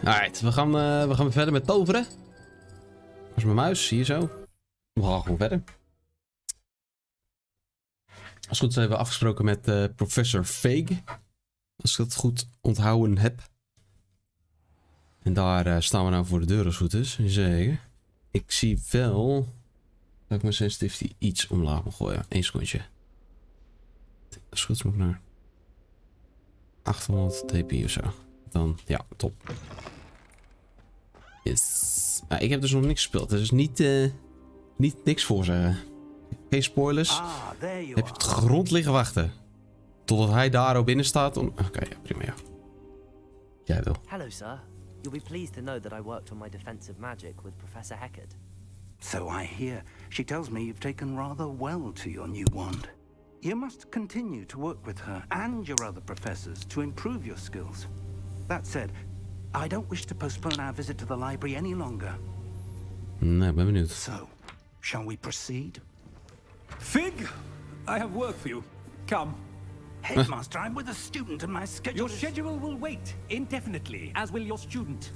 Alright, we gaan weer verder met toveren. Waar is mijn muis? Hier zo. We gaan gewoon verder. Als het goed is hebben we afgesproken met professor Fig. Als ik dat goed onthouden heb. En daar staan we nou voor de deur als het goed is. Zeker. Ik zie wel dat ik mijn sensitivity iets omlaag mag gooien. 1 secondje. Als het goed is moet ik naar 800 dp of zo. Dan, ja, top. Yes. Nou, ik heb dus nog niks gespeeld. Dus niet niks voor zeggen. Geen spoilers. Heb je op de grond liggen wachten. Totdat hij daar ook binnen staat. Oké, ja, prima, ja. Jij wil. Hello, sir. You'll be pleased to know that I worked on my defensive magic with Professor Heckard. So I hear. She tells me you've taken rather well to your new wand. You must continue to work with her and your other professors to improve your skills. That said, I don't wish to postpone our visit to the library any longer. Nee, ik ben benieuwd. So, shall we proceed? Fig, I have work for you. Come. Headmaster, I'm with a student and my schedule Your schedule will wait indefinitely, as will your student.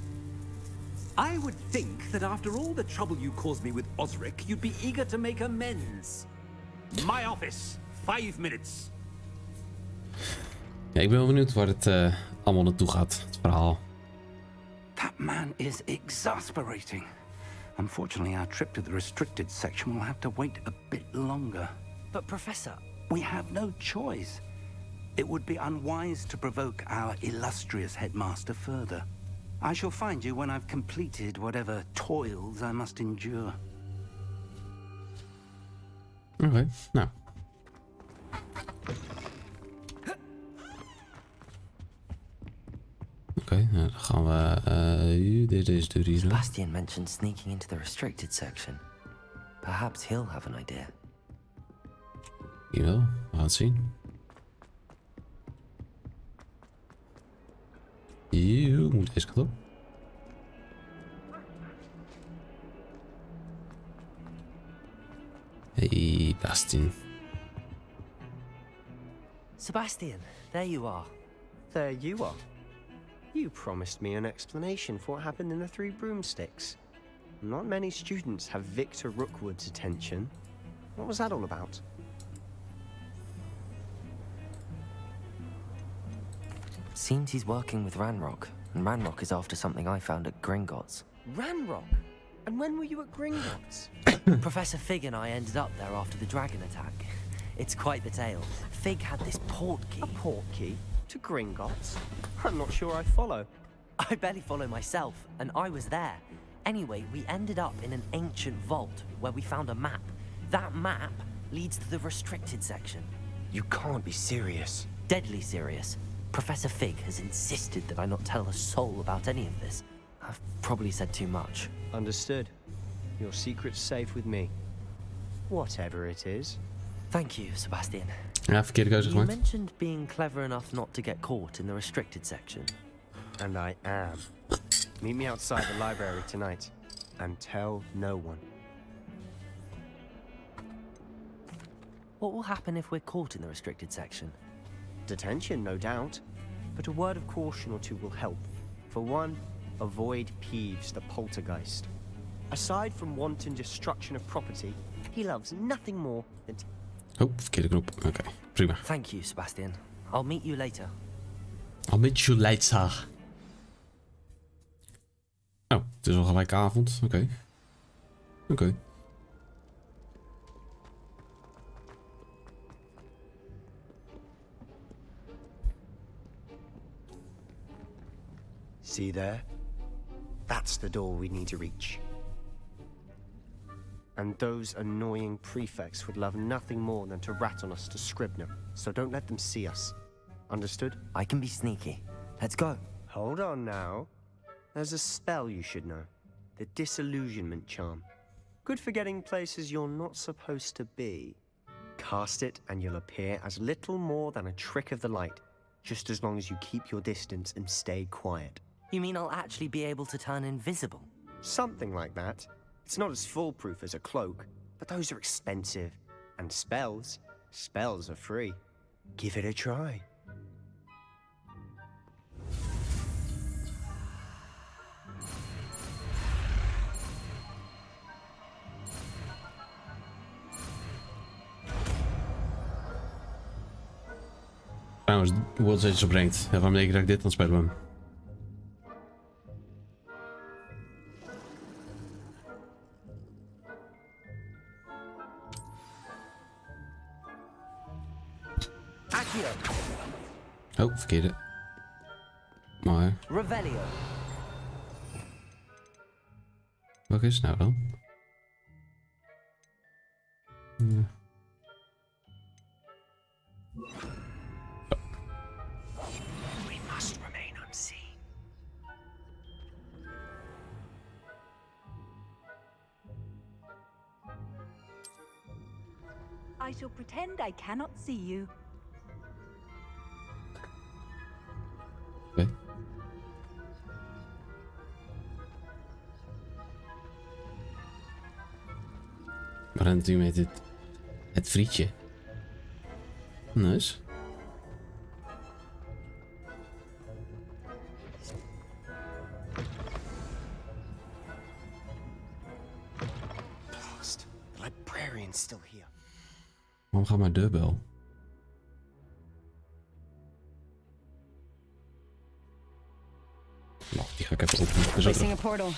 I would think that after all the trouble you caused me with Osric, you'd be eager to make amends. My office, 5 minutes. Ja, ik ben wel benieuwd waar het allemaal naartoe gaat, het verhaal. That man is exasperating. Unfortunately, our trip to the restricted section will have to wait a bit longer. But, Professor... We have no choice. It would be unwise to provoke our illustrious headmaster further. I shall find you when I've completed whatever toils I must endure. Oké, nou. Oké, nou, dan gaan we... deze deur hier. Sebastian mentioned sneaking into the restricted section. Perhaps he'll have an idea. Jawel, we gaan het zien. Yo, moet deze kant op. Hey, Bastien. Sebastian, there you are. There you are. You promised me an explanation for what happened in the Three Broomsticks. Not many students have Victor Rookwood's attention. What was that all about? Seems he's working with Ranrock, and Ranrock is after something I found at Gringotts. Ranrock? And when were you at Gringotts? Professor Fig and I ended up there after the dragon attack. It's quite the tale. Fig had this portkey. A portkey? To Gringotts? I'm not sure I follow. I barely follow myself, and I was there. Anyway, we ended up in an ancient vault where we found a map. That map leads to the restricted section. You can't be serious. Deadly serious. Professor Fig has insisted that I not tell a soul about any of this. I've probably said too much. Understood. Your secret's safe with me. Whatever it is. Thank you, Sebastian. Ja, verkeerde keuze You gemaakt. mentioned being clever enough not to get caught in the restricted section. And I am. Meet me outside the library tonight. And tell no one. What will happen if we're caught in the restricted section? Detention, no doubt. But a word of caution or two will help. For one, avoid Peeves, the poltergeist. Aside from wanton destruction of property, he loves nothing more than... Oh, verkeerde knop. Oké, prima. Thank you, Sebastian. I'll meet you later. I'll meet you later. Oh, het is al gelijk avond. Oké. Oké. See there? That's the door we need to reach. And those annoying prefects would love nothing more than to rat on us to Scribner, so don't let them see us. Understood? I can be sneaky. Let's go. Hold on now. There's a spell you should know. The Disillusionment Charm. Good for getting places you're not supposed to be. Cast it and you'll appear as little more than a trick of the light, just as long as you keep your distance and stay quiet. You mean I'll actually be able to turn invisible? Something like that. It's not as foolproof as a cloak, but those are expensive. And spells are free. Give it a try. Trouwens, World Age opbrengt. Ja, waarom denk je dat ik dit aan het spelen ben? Accio. Oh, verkeerde. Maar, Revelio. welke is het nou dan? Ja. We must remain unseen. I shall pretend I cannot see you. Oké. Waar rent u met het frietje? Nice. Blast. The librarian's still here. Waarom gaat mijn deurbel? Nou, die ga ik even openen. Zo Placing terug. a portal.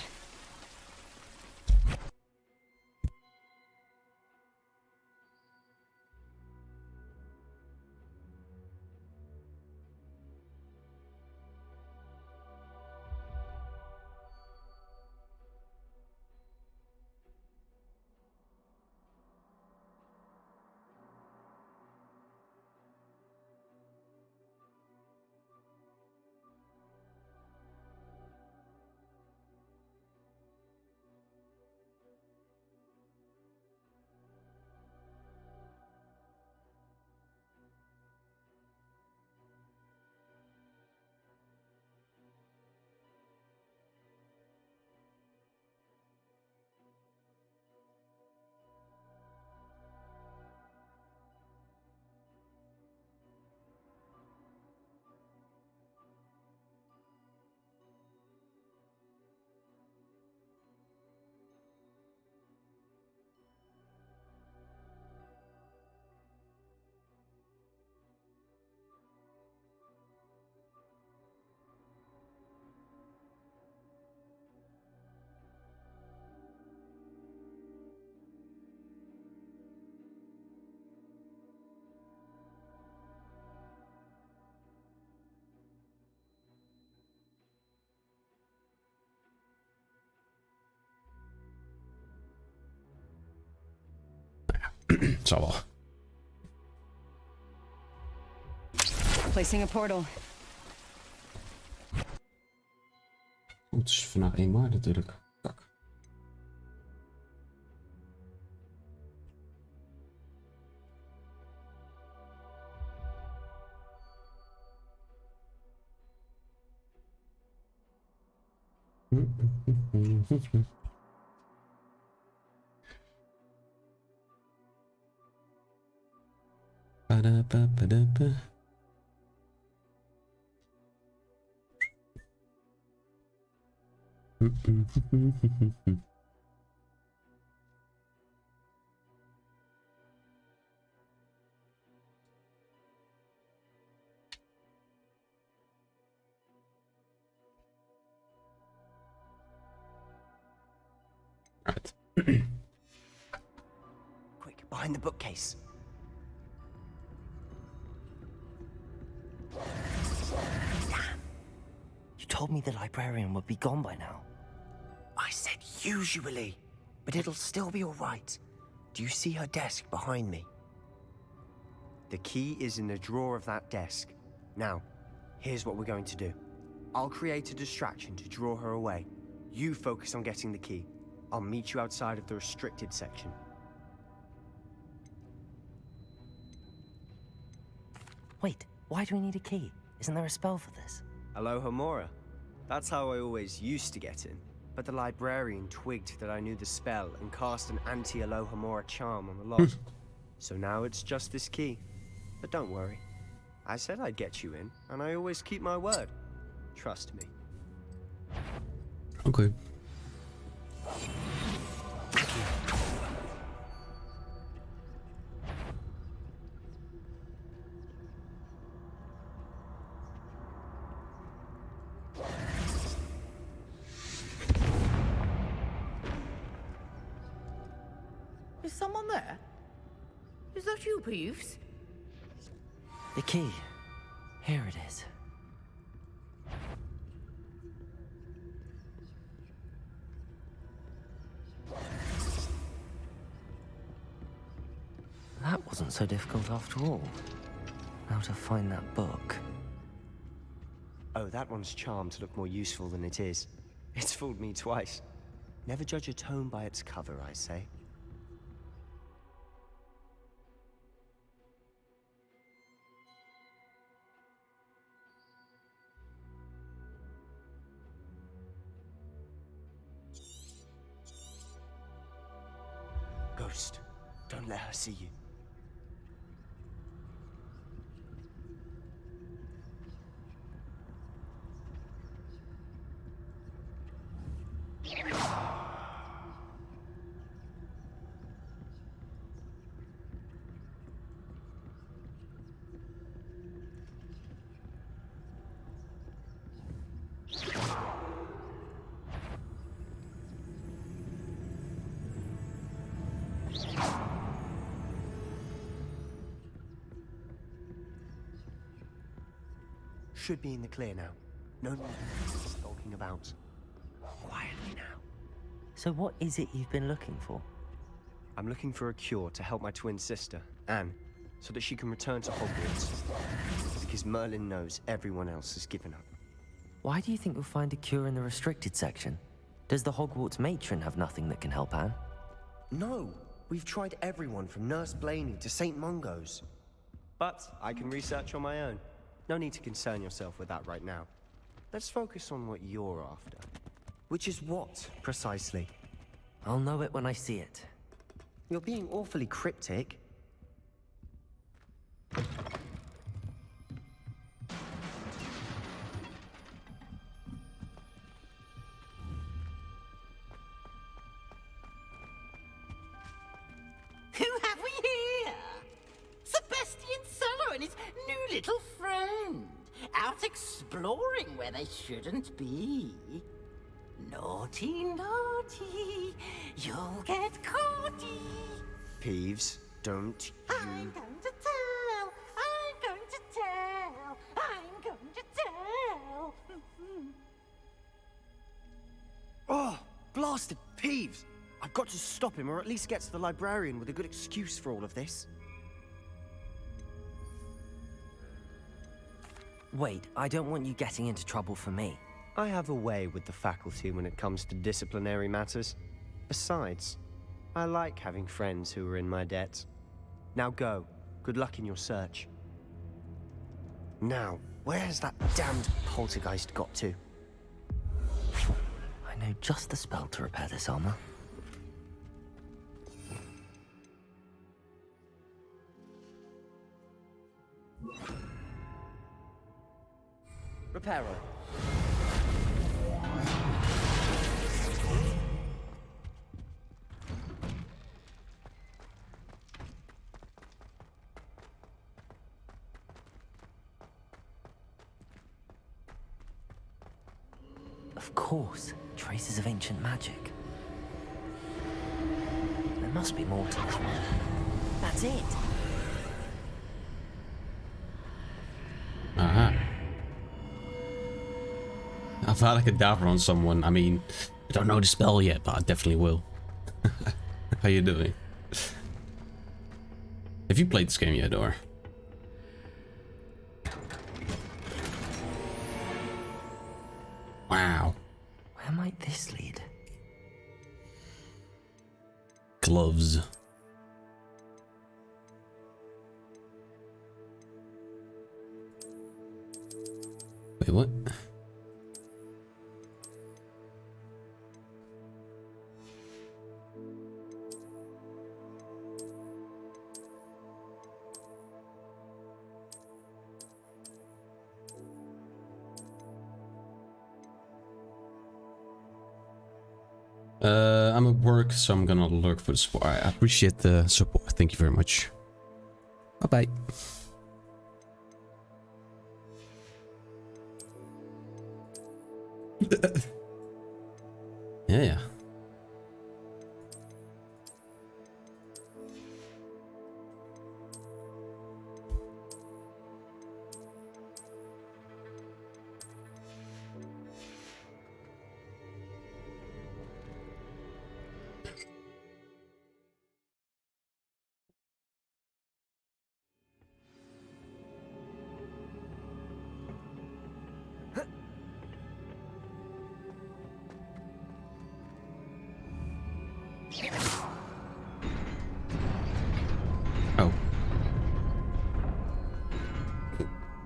Het zal wel. Placing a portal. Het is vandaag 1 maart natuurlijk. Kak. Ba-da-ba-ba-da-ba. Right. Quick, behind the bookcase. You told me the librarian would be gone by now. I said usually, but it'll still be all right. Do you see her desk behind me? The key is in the drawer of that desk. Now, here's what we're going to do. I'll create a distraction to draw her away. You focus on getting the key. I'll meet you outside of the restricted section. Wait, why do we need a key? Isn't there a spell for this? Alohomora. That's how I always used to get in. But the librarian twigged that I knew the spell and cast an anti-Alohomora charm on the lot. So now it's just this key. But don't worry. I said I'd get you in, and I always keep my word. Trust me. Okay. someone there? Is that you, Peeves? The key. Here it is. That wasn't so difficult after all. How to find that book. Oh, that one's charmed to look more useful than it is. It's fooled me twice. Never judge a tome by its cover, I say. Ghost, don't let her see you. Should be in the clear now. No need stalking about. Quietly now. So what is it you've been looking for? I'm looking for a cure to help my twin sister, Anne, so that she can return to Hogwarts. Because Merlin knows everyone else has given up. Why do you think you'll find a cure in the restricted section? Does the Hogwarts matron have nothing that can help Anne? No! We've tried everyone from Nurse Blaney to St. Mungo's. But I can research on my own. No need to concern yourself with that right now. Let's focus on what you're after. Which is what, precisely? I'll know it when I see it. You're being awfully cryptic. Who have we here? Sebastian Cello and his new little friend. Out exploring where they shouldn't be. Naughty, naughty. You'll get caughty. Peeves, don't you... I'm going to tell. I'm going to tell. I'm going to tell. Oh, blasted Peeves! I've got to stop him, or at least get to the librarian with a good excuse for all of this. Wait, I don't want you getting into trouble for me. I have a way with the faculty when it comes to disciplinary matters. Besides, I like having friends who are in my debt. Now go. Good luck in your search. Now, where has that damned poltergeist got to? I know just the spell to repair this armor. Reparo. Of course, traces of ancient magic. There must be more to this one. That's it! Uh-huh. I've had like a dapper on someone. I mean, I don't know the spell yet, but I definitely will. How you doing? Have you played this game yet, or? Wow. Where might this lead? Gloves. Wait, what? I'm at work, so I'm gonna lurk for the support. I appreciate the support. Thank you very much. Bye-bye. Yeah. Oh.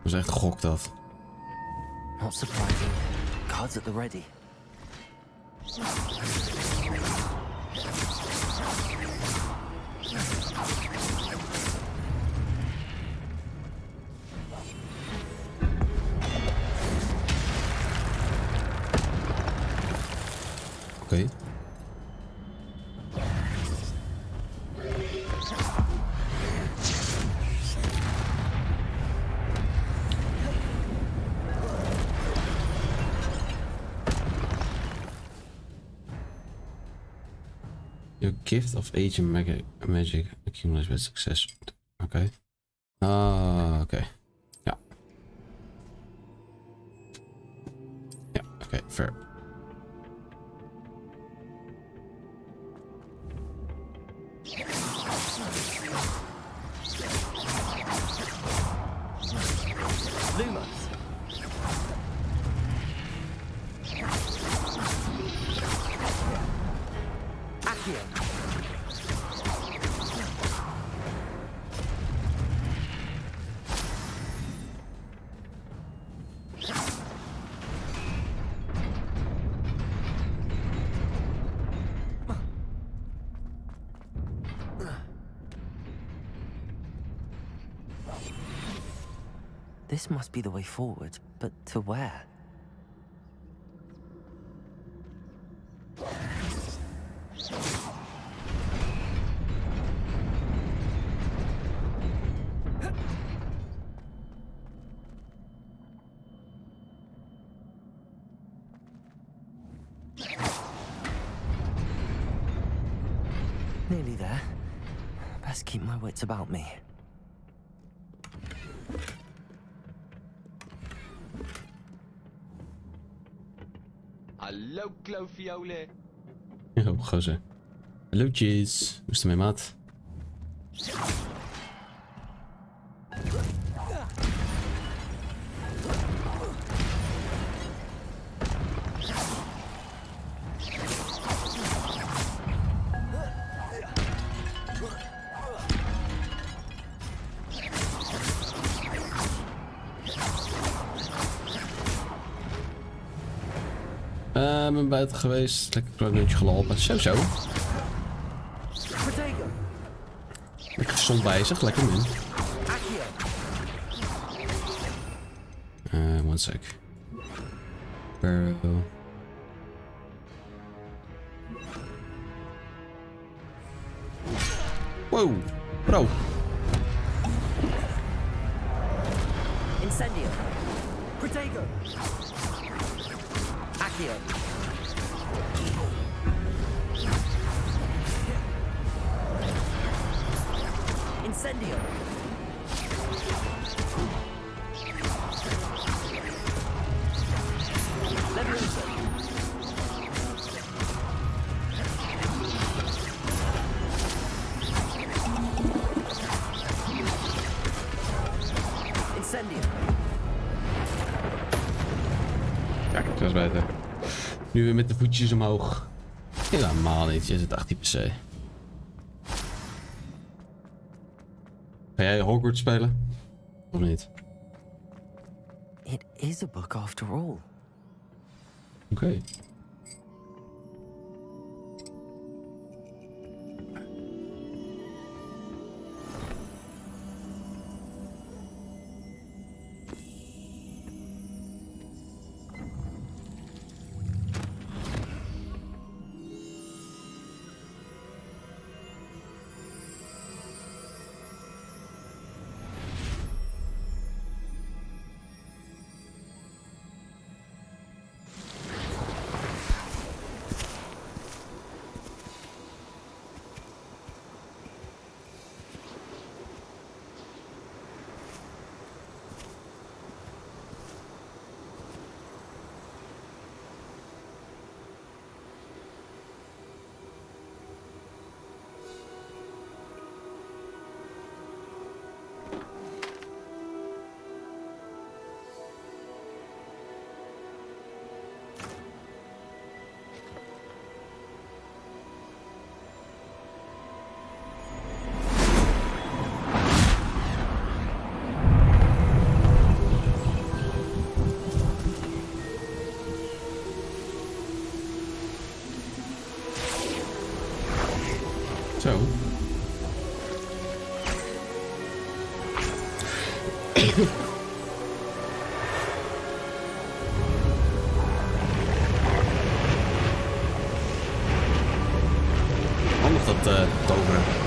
Dat is echt gok dat. Not surprising. Guards at the ready. Oké. Your gift of age and magic accumulates with success. Oké. Ah, oké. Ja. Ja, oké, fair. Lumos. Accio. This must be the way forward, but to where? Nearly there. Best keep my wits about me. Hallo, kloofviolen. Oh, gozer. Hallootjes. Hoe is het mee, maat? Ik ben buiten geweest. Lekker een minuutje gelopen. Zo. Lekker gezond bezig. Lekker min. One sec. Bro. Wow. Bro. Incendio. Protego. Accio. Incendio. Levioso. Incendio. Kijk, dat is beter. Nu weer met de voetjes omhoog. Helemaal niet. Je zit 18 PC. Ga jij Hogwarts spelen? Of niet? It is a book after all. Oké. Zo. Handig dat toveren.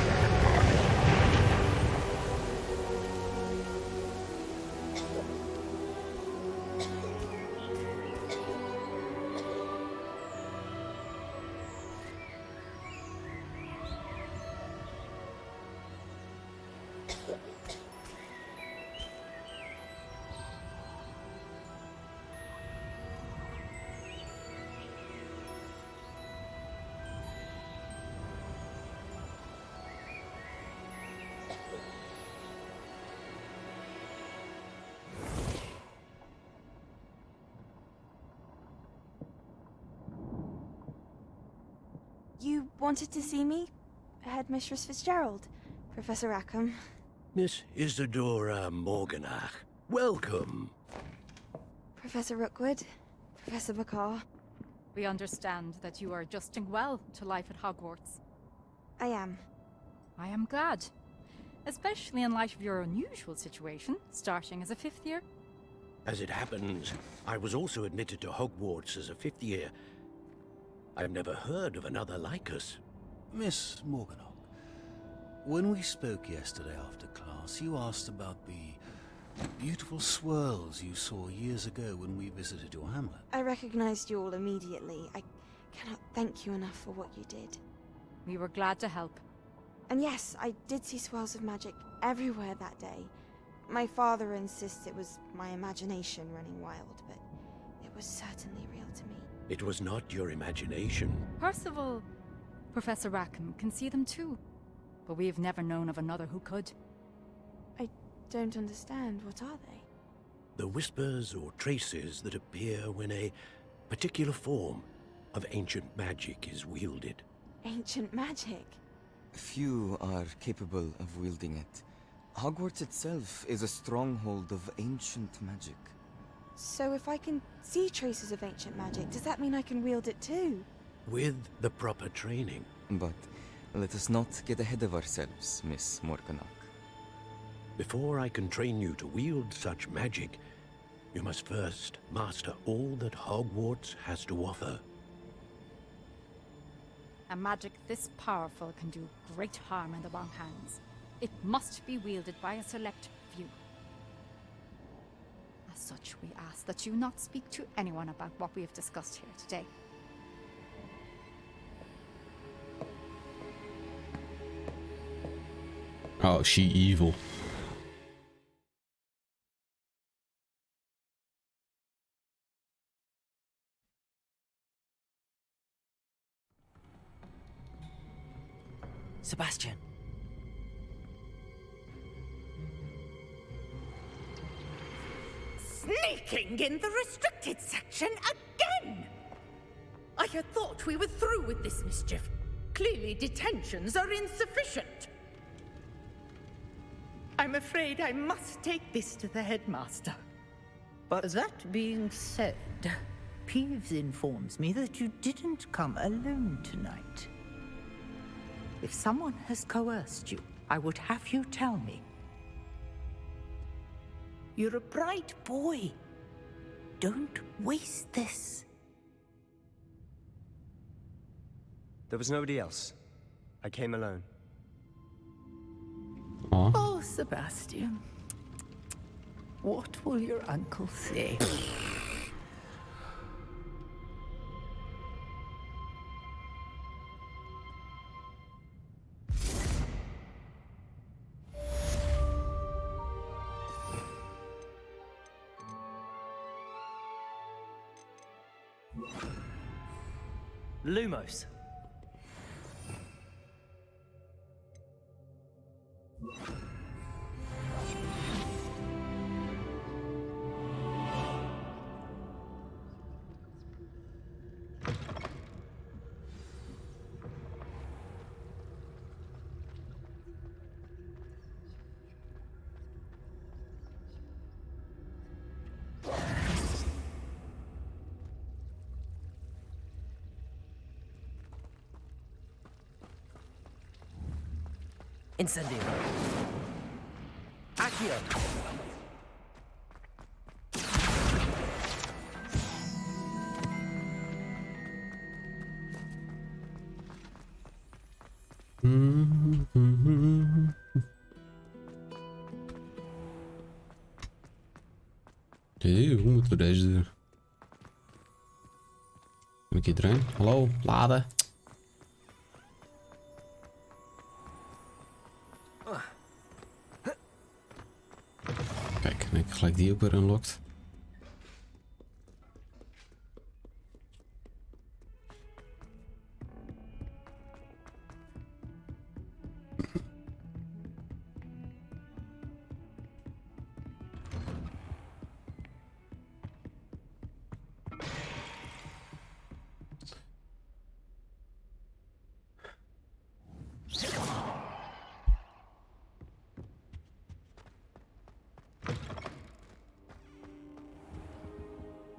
You wanted to see me? Headmistress Fitzgerald? Professor Rackham? Miss Isadora Morganach, welcome. Professor Rookwood? Professor McCaw? We understand that you are adjusting well to life at Hogwarts. I am. I am glad. Especially in light of your unusual situation, starting as a 5th year. As it happens, I was also admitted to Hogwarts as a 5th year. I've never heard of another like us. Miss Morganach, when we spoke yesterday after class, you asked about the beautiful swirls you saw years ago when we visited your hamlet. I recognized you all immediately. I cannot thank you enough for what you did. We were glad to help. And yes, I did see swirls of magic everywhere that day. My father insists it was my imagination running wild, but it was certainly real to me. It was not your imagination. Percival, Professor Rackham can see them too. But we have never known of another who could. I don't understand. What are they? The whispers or traces that appear when a particular form of ancient magic is wielded. Ancient magic? Few are capable of wielding it. Hogwarts itself is a stronghold of ancient magic. So if I can see traces of ancient magic, does that mean I can wield it too? With the proper training. But let us not get ahead of ourselves, Miss Morganach. Before I can train you to wield such magic, you must first master all that Hogwarts has to offer. A magic this powerful can do great harm in the wrong hands. It must be wielded by a select few. As such, we ask that you not speak to anyone about what we have discussed here today. Oh, she evil. Sebastian. Sneaking in the restricted section again! I had thought we were through with this mischief. Clearly detentions are insufficient. I'm afraid I must take this to the headmaster. But that being said, Peeves informs me that you didn't come alone tonight. If someone has coerced you, I would have you tell me. You're a bright boy. Don't waste this. There was nobody else. I came alone. Aww. Oh, Sebastian. What will your uncle say? Lumos. Incendio. Accio. Hoe moeten we deze doen? Kan ik hier erin? Hallo, laden. Kijk, en ik gelijk die ook weer unlocked.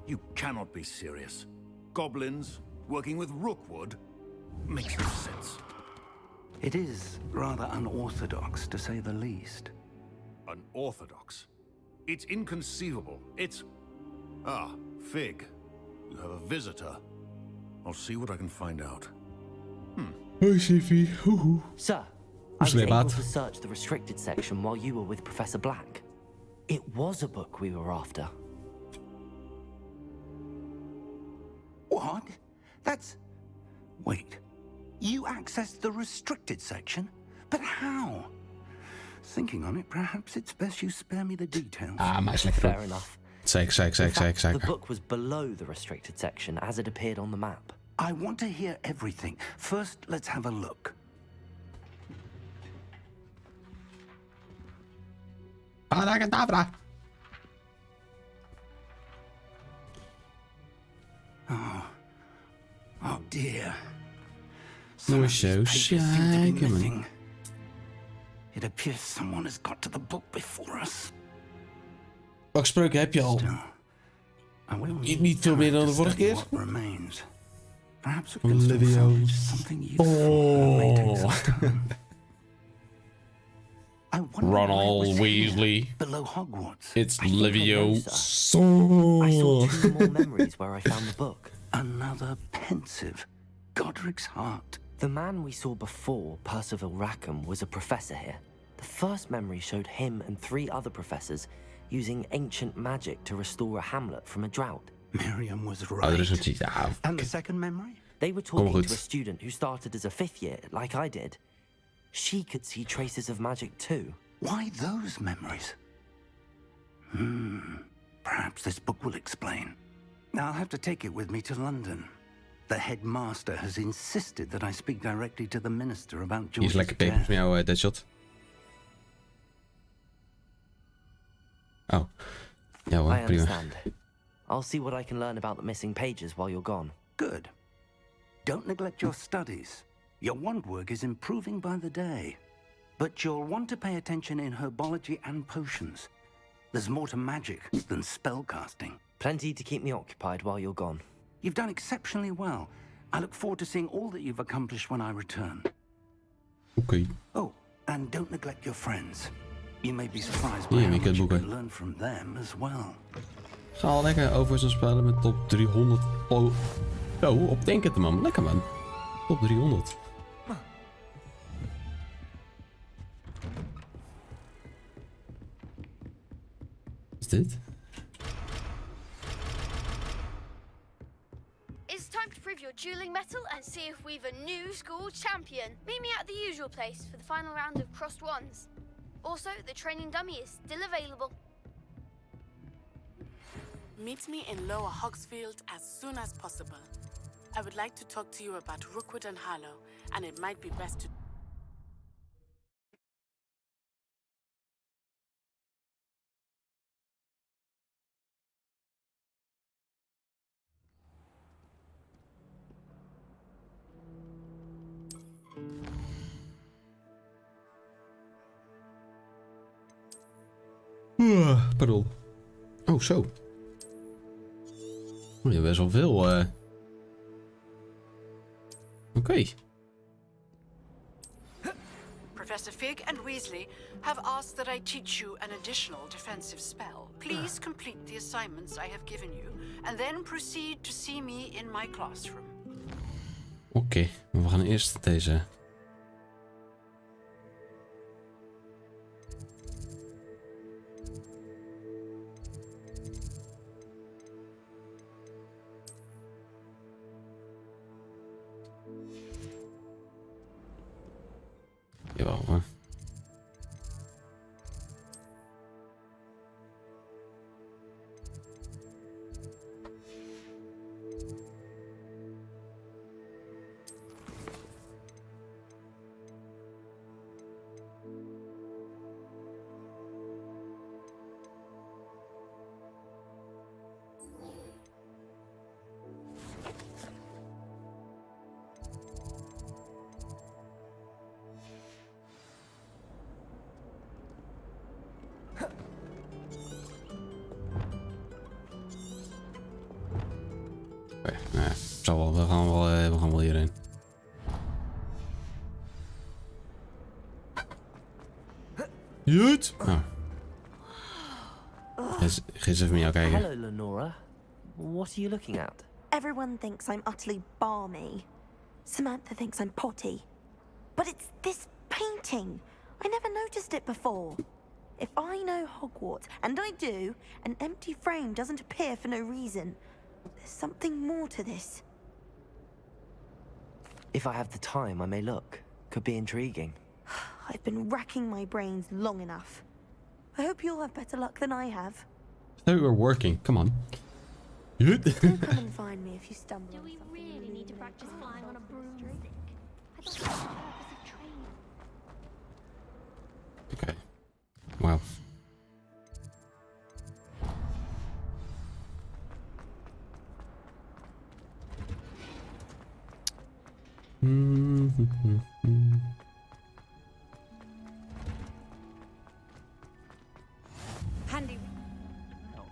You cannot be serious. Goblins working with Rookwood makes no sense. It is rather unorthodox, to say the least. Unorthodox? It's inconceivable. It's... Ah, Fig. You have a visitor. I'll see what I can find out. Hoi, Siffy. Sir, I was able to search the restricted section while you were with Professor Black. It was a book we were after. What? That's... Wait. You accessed the restricted section? But how? Thinking on it, perhaps it's best you spare me the details. Ah, maar is lekker. Fair enough. Zeker. The book was below the restricted section as it appeared on the map. I want to hear everything. First, let's have a look. Abracadabra. Oh dear. No zo zeiken, man. It appears someone has got to the book before us. Welke spreuken heb je al? Niet veel meer dan de vorige keer? Livio. Oh. Ronald Weasley. Below Hogwarts. It's Livio. I saw 2 more memories where I found the book. Another pensive. Godric's heart. The man we saw before, Percival Rackham, was a professor here. The first memory showed him and 3 other professors using ancient magic to restore a hamlet from a drought. Miriam was right. And the second memory? They were talking to a student who started as a 5th year, like I did. She could see traces of magic too. Why those memories? Perhaps this book will explain. I'll have to take it with me to London. The headmaster has insisted that I speak directly to the minister about George's Hier is lekker peper van jou, Deadshot. Oh. Ja hoor, I prima. understand. I'll see what I can learn about the missing pages while you're gone. Good. Don't neglect your studies. Your wand work is improving by the day. But you'll want to pay attention in herbology and potions. There's more to magic than spellcasting. Plenty to keep me occupied while you're gone. You've done exceptionally well. I look forward to seeing all that you've accomplished when I return. Okay. Oh, and don't neglect your friends. You may be surprised by how much you can learn from them as well. Ga al lekker over zijn spellen met top 300. Oh, op denken, man. Lekker, man. Top 300. Wat is dit? It's time to prove your dueling mettle and see if we've a new school champion. Meet me at the usual place for the final round of crossed wands. Also, the training dummy is still available. Meet me in Lower Hogsfield as soon as possible. I would like to talk to you about Rookwood and Harlow, and it might be best to... Pardon. Oh, zo. Oh, je hebt best wel veel. Oké. Professor Fig and Weasley have asked that I teach you an additional defensive spell. Please complete the assignments I have given you, and then proceed to see me in my classroom. Oké, maar we gaan eerst deze. Jawel hoor. We gaan wel hierheen. Jut! Nou. Ga eens even met jou kijken. Hello, Lenora. What are you looking at? Everyone thinks I'm utterly balmy. Samantha thinks I'm potty. But it's this painting. I never noticed it before. If I know Hogwarts, and I do, an empty frame doesn't appear for no reason. There's something more to this. If I have the time, I may look. Could be intriguing. I've been racking my brains long enough. I hope you'll have better luck than I have. I thought we were working. Come on. Come and find me if you stumble. Do we really need to practice flying on a broomstick? I thought that was the purpose of training. Okay. Wow. Handy. Oh.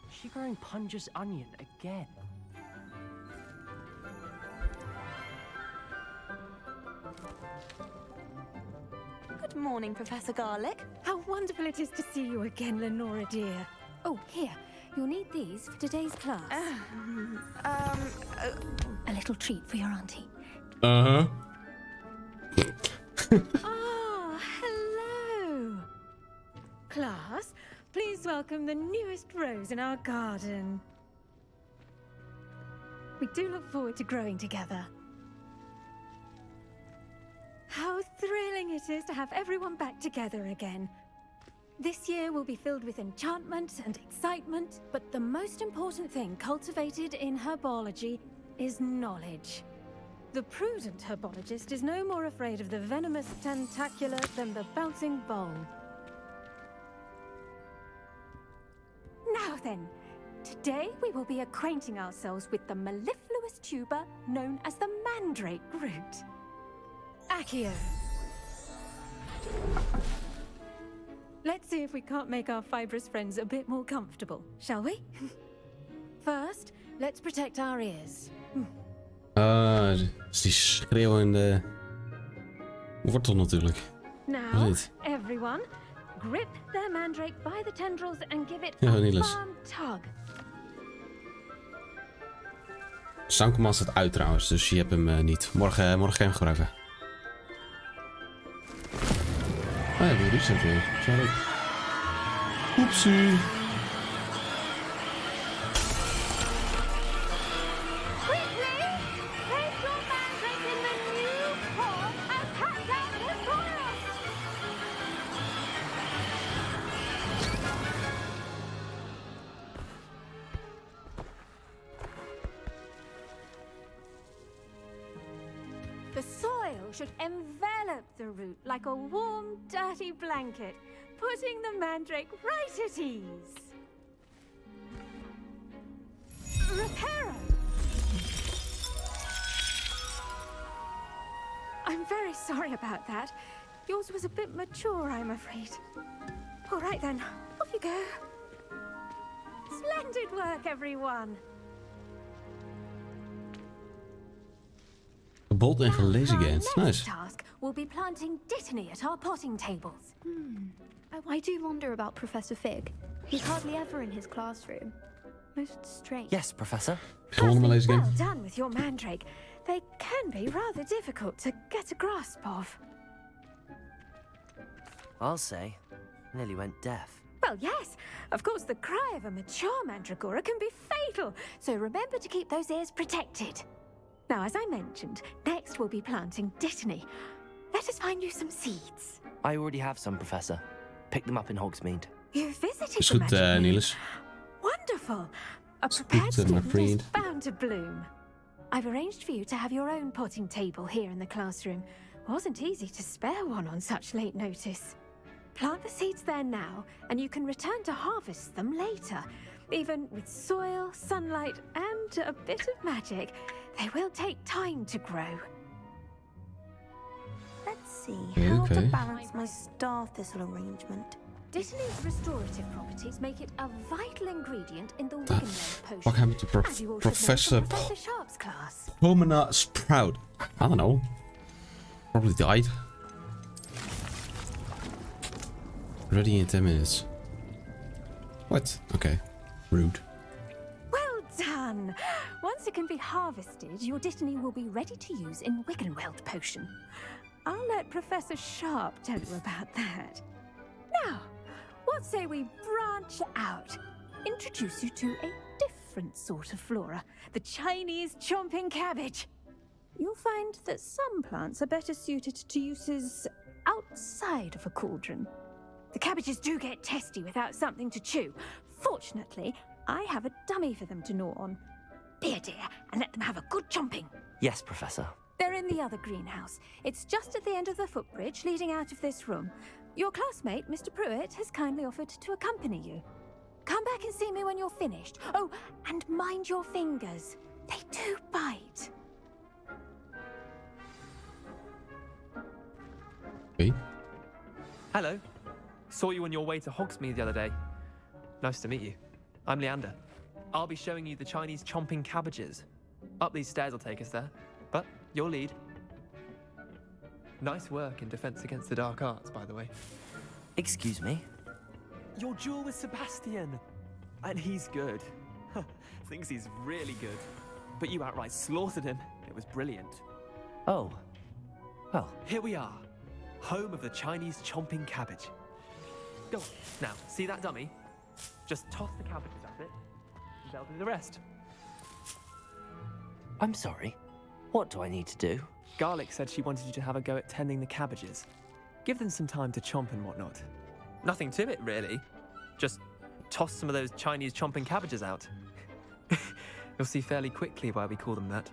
Is she growing Punja's onion again? Good morning, Professor Garlick. How wonderful it is to see you again, Lenora dear. Oh, here. You'll need these for today's class. A little treat for your auntie. Uh-huh. Ah, hello. Class, please welcome the newest rose in our garden. We do look forward to growing together. How thrilling it is to have everyone back together again. This year will be filled with enchantment and excitement, but the most important thing cultivated in herbology is knowledge. The prudent herbologist is no more afraid of the venomous tentacular than the bouncing bowl. Now then, today we will be acquainting ourselves with the mellifluous tuber known as the mandrake root. Accio. Let's see if we can't make our fibrous friends a bit more comfortable, shall we? First, let's protect our ears. Dus die schreeuwende wortel natuurlijk. Now, everyone, grip their mandrake by the tendrils and give it Ja, a Niels. firm tug. Sankoman staat uit trouwens, dus je hebt hem niet. Morgen ga je hem gebruiken. Oh ja, weer reset weer. Zo leuk. Oepsie. The soil should envelop the root like a warm, dirty blanket, putting the mandrake right at ease. Reparo! I'm very sorry about that. Yours was a bit mature, I'm afraid. All right then, off you go. Splendid work, everyone. Gebold en gelezen games. Nice. Task we'll be planting Dittany at our potting tables. I do wonder about Professor Fig. He's hardly ever in his classroom. Most strange. Yes, Professor. Well done with your mandrake. They can be rather difficult to get a grasp of. I'll say, nearly went deaf. Well, yes. Of course, the cry of a mature mandragora can be fatal, so remember to keep those ears protected. Now, as I mentioned, next we'll be planting Dittany. Let us find you some seeds. I already have some, Professor. Picked them up in Hogsmeade. You visited Is the goed, magic Niels. Wonderful. A prepared my student is friend. bound to bloom. I've arranged for you to have your own potting table here in the classroom. Wasn't easy to spare one on such late notice. Plant the seeds there now, and you can return to harvest them later. Even with soil, sunlight, and a bit of magic, they will take time to grow. Let's see Yeah, how to okay. balance my star thistle arrangement. Dittany's restorative properties make it a vital ingredient in the Wiggenweld potion. What happened to As you all should know Professor from Professor Sharp's class. Pomona Sprout? I don't know. Probably died. Ready in 10 minutes. What? Okay. Rude. Well done! Once it can be harvested, your Dittany will be ready to use in Wiggenweld potion. I'll let Professor Sharp tell you about that. Now, what say we branch out? Introduce you to a different sort of flora, the Chinese chomping cabbage. You'll find that some plants are better suited to uses outside of a cauldron. The cabbages do get testy without something to chew. Fortunately, I have a dummy for them to gnaw on. Be a dear and let them have a good chomping. Yes, Professor. They're in the other greenhouse. It's just at the end of the footbridge leading out of this room. Your classmate, Mr. Pruitt, has kindly offered to accompany you. Come back and see me when you're finished. Oh, and mind your fingers. They do bite. Okay. Hello. Saw you on your way to Hogsmeade the other day. Nice to meet you. I'm Leander. I'll be showing you the Chinese chomping cabbages. Up these stairs will take us there, but you'll lead. Nice work in Defense Against the Dark Arts, by the way. Excuse me? Your duel with Sebastian! And he's good. Thinks he's really good. But you outright slaughtered him. It was brilliant. Oh. Well. Here we are. Home of the Chinese chomping cabbage. Go on. Now, see that dummy? Just toss the cabbages at it. And they'll do the rest. I'm sorry. What do I need to do? Garlic said she wanted you to have a go at tending the cabbages. Give them some time to chomp and whatnot. Nothing to it, really. Just toss some of those Chinese chomping cabbages out. You'll see fairly quickly why we call them that.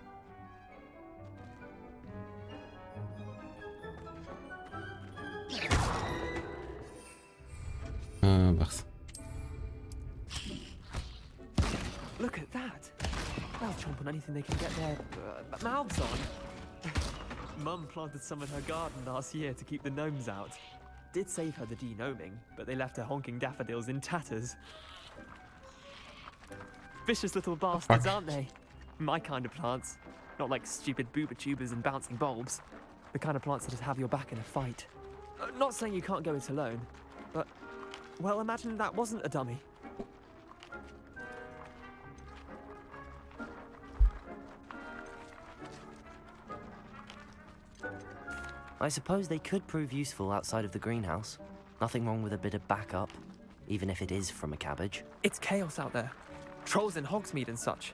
Wacht. Look at that. They'll chomp on anything they can get their mouths on. Mum planted some in her garden last year to keep the gnomes out. Did save her the de-gnoming, but they left her honking daffodils in tatters. Vicious little bastards, aren't they? My kind of plants. Not like stupid booba tubers and bouncing bulbs. The kind of plants that just have your back in a fight. Not saying you can't go it alone, but, well, imagine that wasn't a dummy. I suppose they could prove useful outside of the greenhouse. Nothing wrong with a bit of backup, even if it is from a cabbage. It's chaos out there. Trolls in Hogsmeade and such.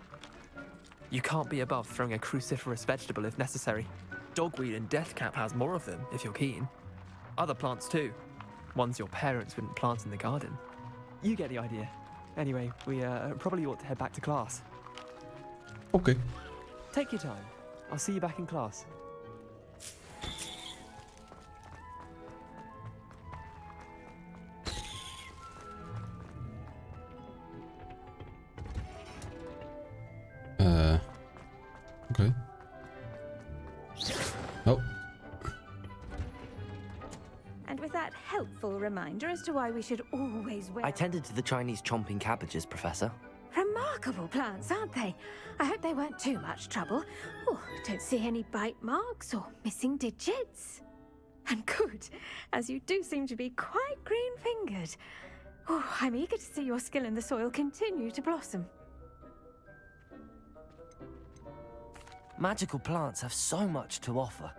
You can't be above throwing a cruciferous vegetable if necessary. Dogweed and deathcap has more of them, if you're keen. Other plants too. Ones your parents wouldn't plant in the garden. You get the idea. Anyway, we probably ought to head back to class. Okay. Take your time. I'll see you back in class. Okay. Oh. And with that helpful reminder as to why we should always wear... I tended to the Chinese chomping cabbages, Professor. Remarkable plants, aren't they? I hope they weren't too much trouble. Oh, don't see any bite marks or missing digits. And good, as you do seem to be quite green-fingered. Oh, I'm eager to see your skill in the soil continue to blossom. Magical plants have so much to offer.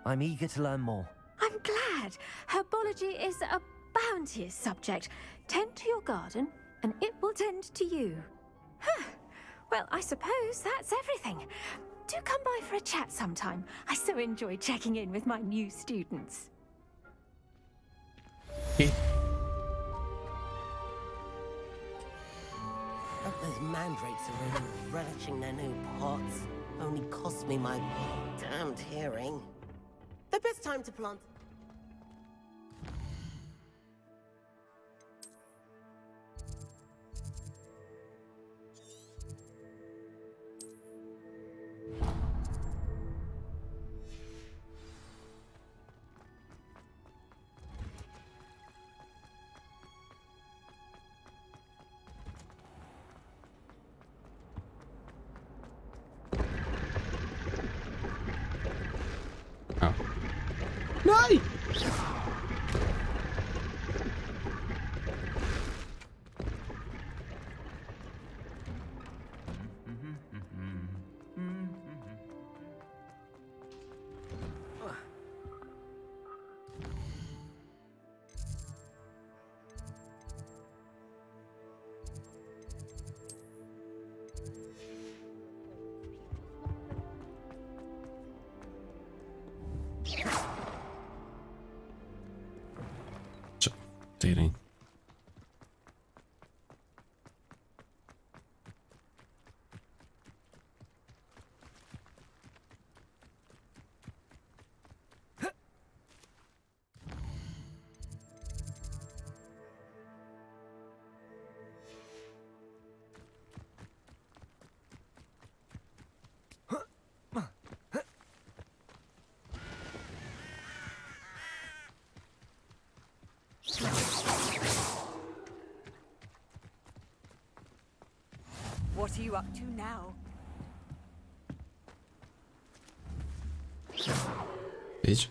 I'm eager to learn more. I'm glad. Herbology is a bounteous subject. Tend to your garden, and it will tend to you. Huh. Well, I suppose that's everything. Do come by for a chat sometime. I so enjoy checking in with my new students. But those mandrakes are really relishing their new pots. Only cost me my damned hearing. The best time to plant. Nee! Tering. What are you up to now? Bitch.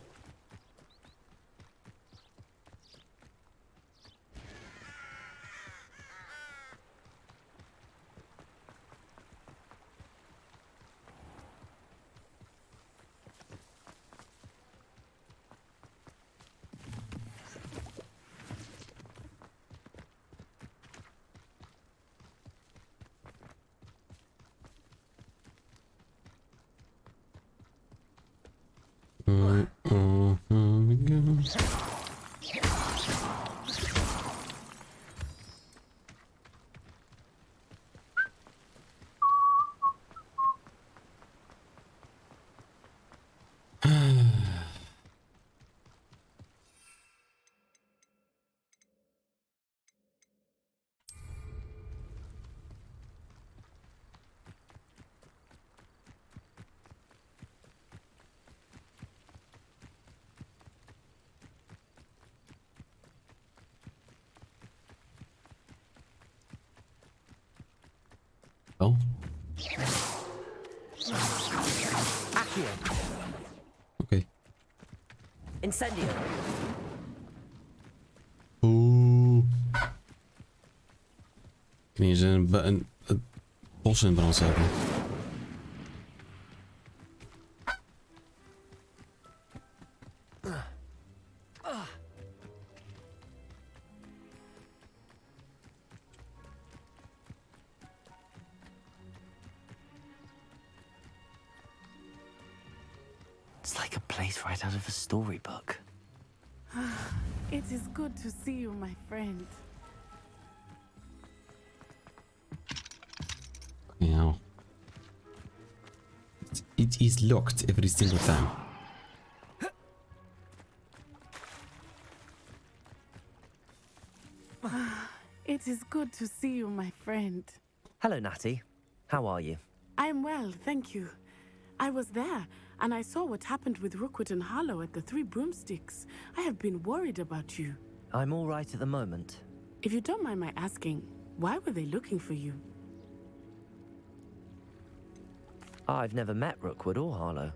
Oh. Accio. Okay. Incendio. Oeh. Ik weet niet eens een bos in brand zetten. It's like a place right out of a storybook. It is good to see you, my friend. Yeah. It is locked every single time. It is good to see you, my friend. Hello, Natty. How are you? I'm well, thank you. I was there, and I saw what happened with Rookwood and Harlow at the Three Broomsticks. I have been worried about you. I'm all right at the moment. If you don't mind my asking, why were they looking for you? I've never met Rookwood or Harlow.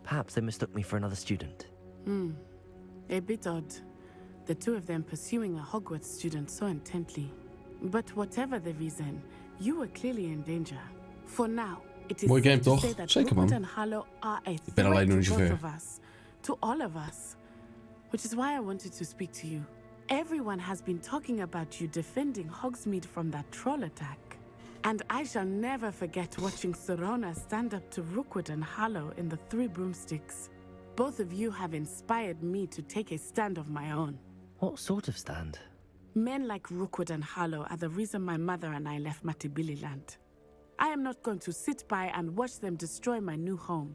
Perhaps they mistook me for another student. A bit odd. The two of them pursuing a Hogwarts student so intently. But whatever the reason, you were clearly in danger. For now, it is Mooi game, safe to toch? say that Zeker, Rookwood man. and Harlow are a Ik ben alleen threat nog to niet zo both ver. of us. To all of us. Which is why I wanted to speak to you. Everyone has been talking about you defending Hogsmeade from that troll attack. And I shall never forget watching Serona stand up to Rookwood and Harlow in the Three Broomsticks. Both of you have inspired me to take a stand of my own. What sort of stand? Men like Rookwood and Harlow are the reason my mother and I left Matabeleland. I am not going to sit by and watch them destroy my new home.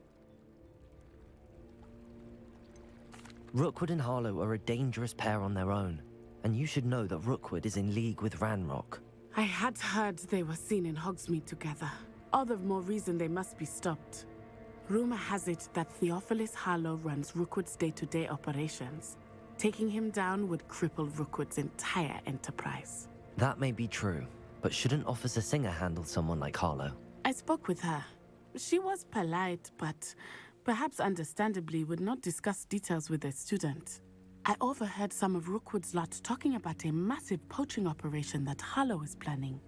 Rookwood and Harlow are a dangerous pair on their own, and you should know that Rookwood is in league with Ranrock. I had heard they were seen in Hogsmeade together. All the more reason they must be stopped. Rumor has it that Theophilus Harlow runs Rookwood's day-to-day operations. Taking him down would cripple Rookwood's entire enterprise. That may be true, but shouldn't Officer Singer handle someone like Harlow? I spoke with her. She was polite, but perhaps understandably would not discuss details with a student. I overheard some of Rookwood's lot talking about a massive poaching operation that Harlow is planning.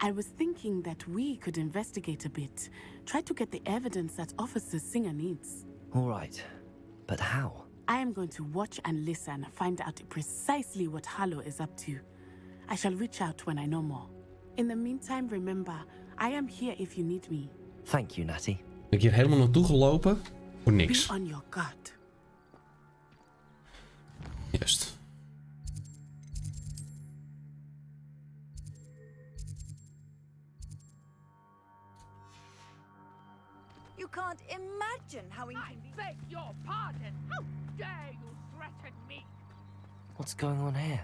I was thinking that we could investigate a bit, try to get the evidence that Officer Singer needs. All right, but how? I am going to watch and listen, find out precisely what Harlow is up to. I shall reach out when I know more. In the meantime, remember, I am here if you need me. Thank you, Natty. Ben ik hier helemaal naartoe gelopen? Voor niks. Be on your guard. Juist. You can't imagine how inconvenient. Beg your pardon. How dare you threaten me? What's going on here?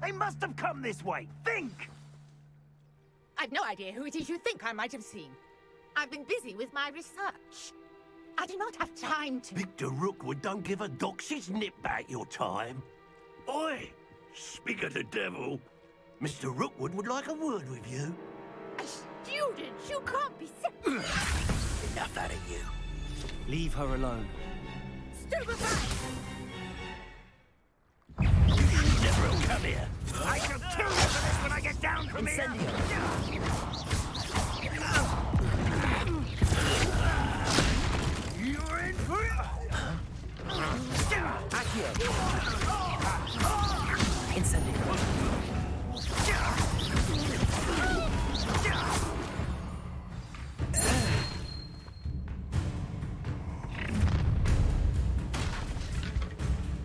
They must have come this way. Think! I've no idea who it is you think I might have seen. I've been busy with my research. I do not have time to... Victor Rookwood don't give a doxy's nip back your time. Oi! Speak of the devil. Mr. Rookwood would like a word with you. A student? You can't be... Enough out of you. Leave her alone. Stupefy! Never will come here. I shall kill you for this when I get down from here. You're in for it. Incendio.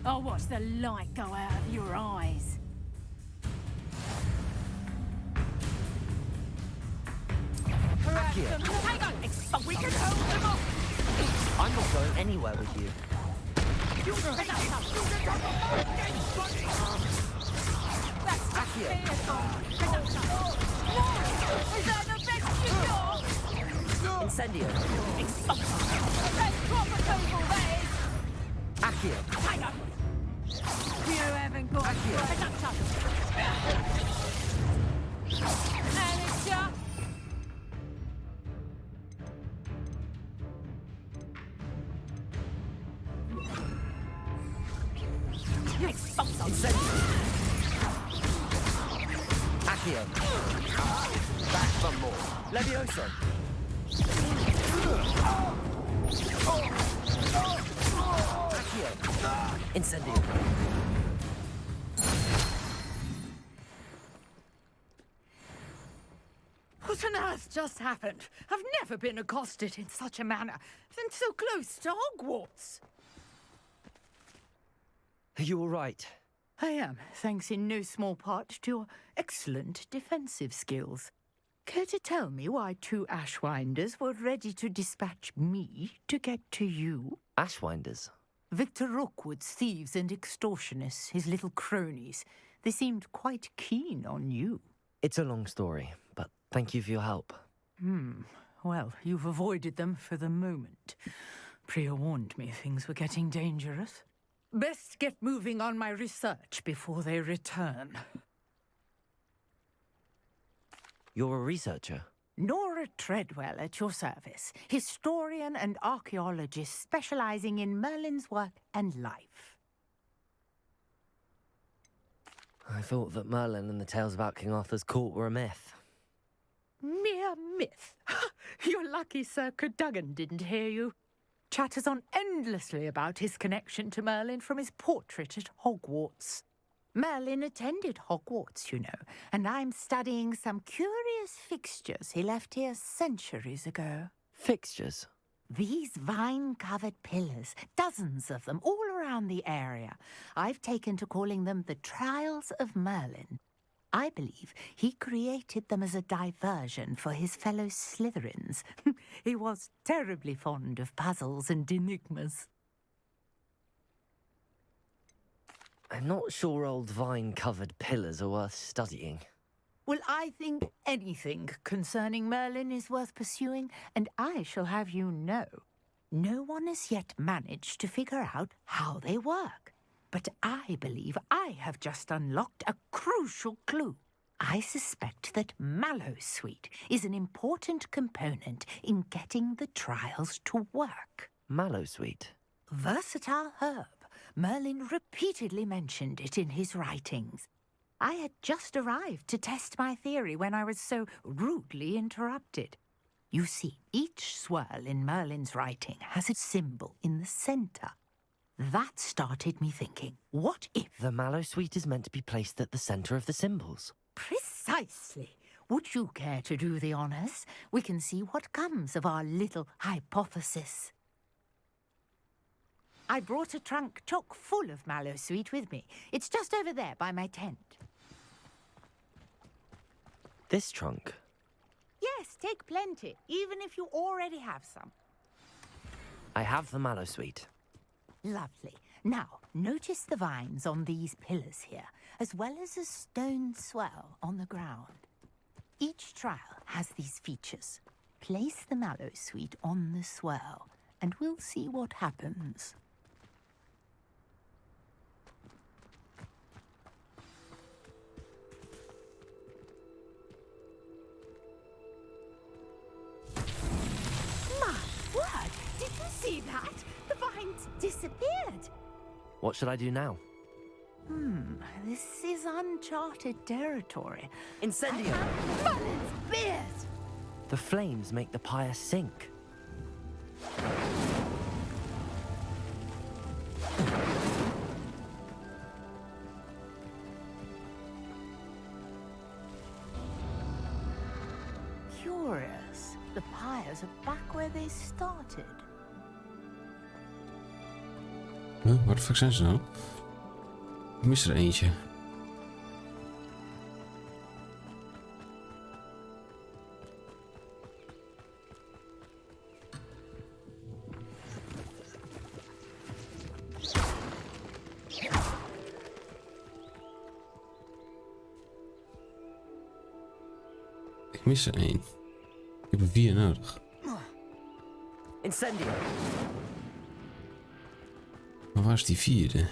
I'll watch the light go out of your eyes. Hang on! We can hold them off! I'm not going anywhere with you. Is that the best you got? Incendio. That's proper people, that is. Accio. Hang on. You haven't got Amateur. Accio. Back for more. Levioso. Accio. Incendio. What on earth just happened? I've never been accosted in such a manner, and so close to Hogwarts. Are you all right? I am, thanks in no small part to your excellent defensive skills. Care to tell me why two Ashwinders were ready to dispatch me to get to you? Ashwinders? Victor Rookwood's thieves and extortionists, his little cronies. They seemed quite keen on you. It's a long story, but thank you for your help. Well, you've avoided them for the moment. Priya warned me things were getting dangerous. Best get moving on my research before they return. You're a researcher? Nora Treadwell at your service, historian and archaeologist specializing in Merlin's work and life. I thought that Merlin and the tales about King Arthur's court were a myth. Mere myth. You're lucky Sir Cadogan didn't hear you. Chatters on endlessly about his connection to Merlin from his portrait at Hogwarts. Merlin attended Hogwarts, you know, and I'm studying some curious fixtures he left here centuries ago. Fixtures? These vine-covered pillars, dozens of them, all around the area. I've taken to calling them the Trials of Merlin. I believe he created them as a diversion for his fellow Slytherins. He was terribly fond of puzzles and enigmas. I'm not sure old vine-covered pillars are worth studying. Well, I think anything concerning Merlin is worth pursuing, and I shall have you know, no one has yet managed to figure out how they work. But I believe I have just unlocked a crucial clue. I suspect that Mallowsweet is an important component in getting the trials to work. Mallowsweet? Versatile herb. Merlin repeatedly mentioned it in his writings. I had just arrived to test my theory when I was so rudely interrupted. You see, each swirl in Merlin's writing has a symbol in the center. That started me thinking, what if... The Mallowsweet is meant to be placed at the center of the symbols. Precisely. Would you care to do the honors? We can see what comes of our little hypothesis. I brought a trunk chock full of Mallowsweet with me. It's just over there by my tent. This trunk? Yes, take plenty, even if you already have some. I have the Mallowsweet. Lovely. Now, notice the vines on these pillars here, as well as a stone swell on the ground. Each trial has these features. Place the Mallowsweet on the swell, and we'll see what happens. Word! Did you see that? The vines disappeared. What should I do now? This is uncharted territory. Incendio! Merlin's beard! The flames make the pyre sink. Curious. The pyres are back where they started. Waar de fuck zijn ze nou? Ik mis er eentje. Ik mis er één. Ik heb er 4 nodig. Incendio! Maar waar is die 4e?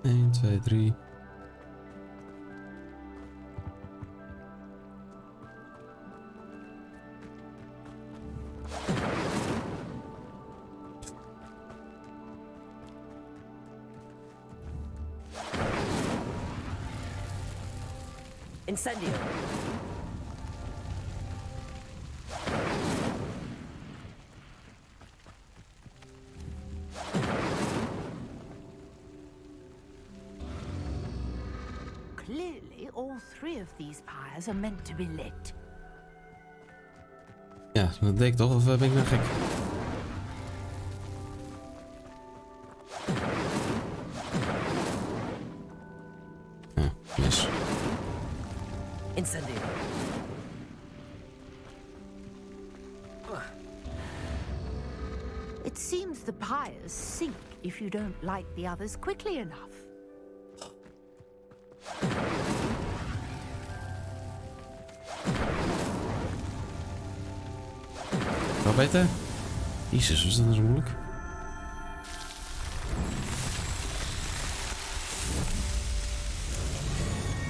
Eén, 2, 3. Incendio! Clearly, all 3 of these pyres are meant to be lit. Ja, dat deed ik toch, of ben ik nou gek? Ja, mis. Incendio! It seems the pyres sink if you don't light the others quickly enough. Wel beter? Jezus, was dat zo moeilijk?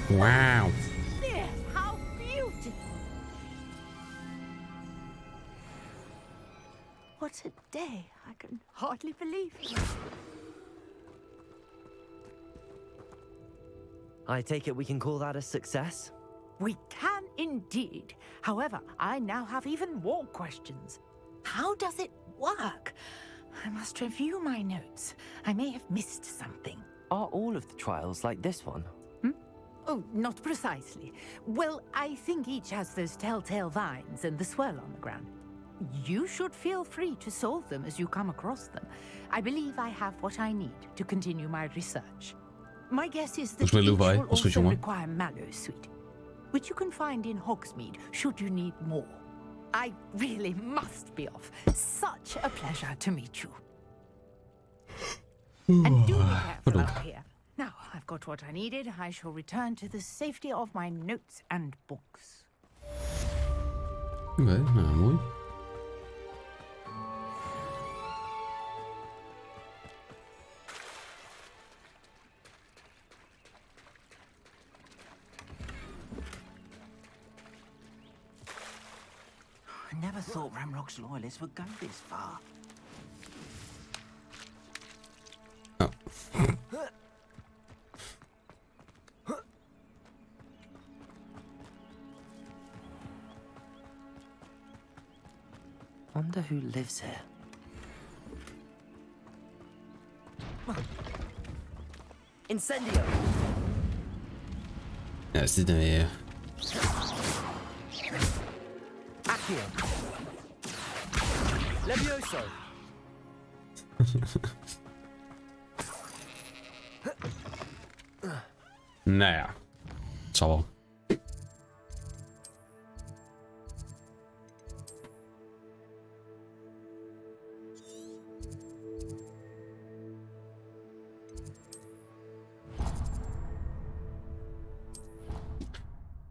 Wauw. How beautiful! What a day! I can hardly believe it. I take it we can call that a success? We can indeed. However, I now have even more questions. How does it work? I must review my notes. I may have missed something. Are all of the trials like this one? Oh, not precisely. Well, I think each has those telltale vines and the swirl on the ground. You should feel free to solve them as you come across them. I believe I have what I need to continue my research. My guess is that each will also require mallow sweet, which you can find in Hogsmeade should you need more. I really must be off. Such a pleasure to meet you. And do be careful out here. Now, I've got what I needed. I shall return to the safety of my notes and books. Oké, nou mooi. I never thought Ramrock's loyalists would go this far. Wonder who lives here. Incendio! Ja, is dit nou weer? Accio. Levioso. Nou ja, het zal wel.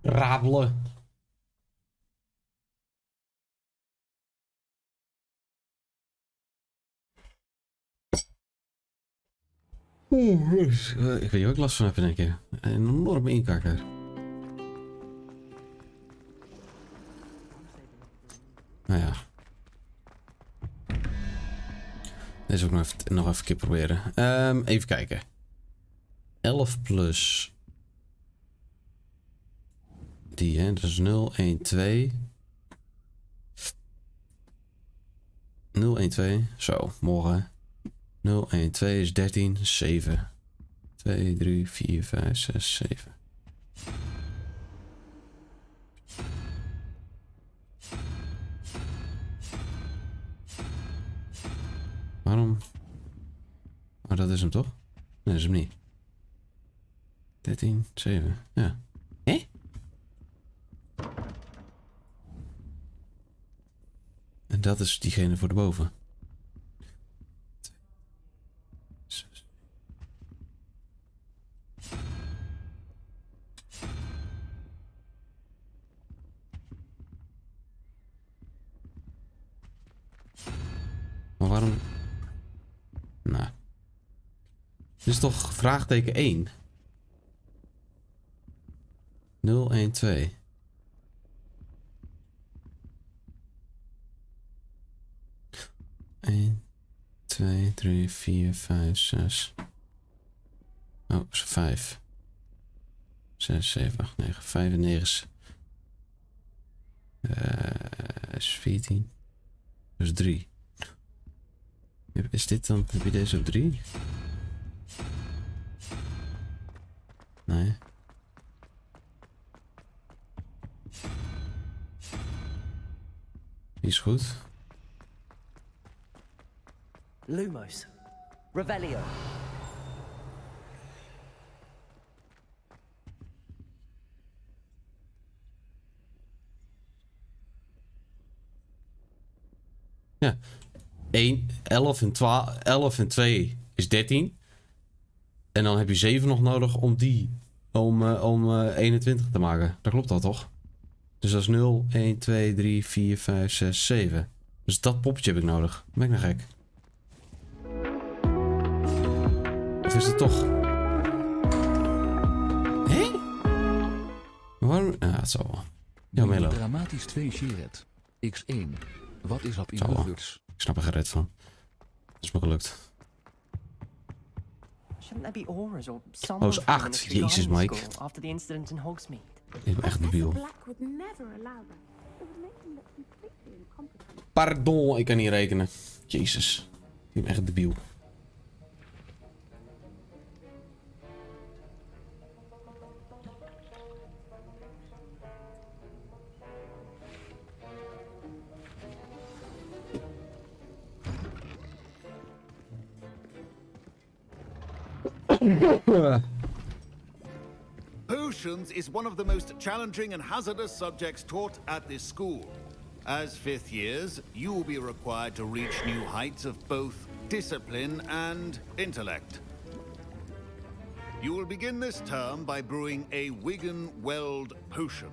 Radelen. Ik weet niet wat ik last van heb in één keer. Een enorme inkakker. Nou ja. Deze ook nog even een keer proberen. Even kijken. 11 plus... Die, hè? Dus 0, 1, 2. 0, 1, 2. Zo, morgen. 0, 1, 2 is 13, 7. 2, 3, 4, 5, 6, 7. Waarom? Oh, dat is hem toch? Nee, dat is hem niet. 13, 7. Ja. Hé? En dat is diegene voor de boven. Maar waarom? Nou. Dit is toch vraagteken 1? 0, 1, 2. Eén, 2, 3, 4, 5, 6. Oh, 5. 6, 7, 8, 9. 5 en 9 is 14. Dus 3. Is dit dan? Heb je deze op 3? Nee. Die is goed. Lumos. Revelio. Ja. 1, 11 en 12, 11 en 2 is 13. En dan heb je 7 nog nodig om die, om 21 te maken. Dat klopt dat toch? Dus dat is 0, 1, 2, 3, 4, 5, 6, 7. Dus dat poppetje heb ik nodig. Ben ik nou gek? Of is het toch? Hé? Waarom? Ja, het zal wel. Ja, Melo. Dramatisch 2 Shiret. X1. Wat is op in Hogwarts? Ik snap er gered van. Dat is me gelukt. Shouldn't there be auras or Oh, someone is 8. Jezus, Mike. after the incident in Hogsmeade? Ik ben echt debiel. Black would never allow that. It would make him look completely incompetent. Pardon, ik kan niet rekenen. Jezus. Ik ben echt debiel. Potions is one of the most challenging and hazardous subjects taught at this school. As 5th years, you will be required to reach new heights of both discipline and intellect. You will begin this term by brewing a Wigan-Weld potion.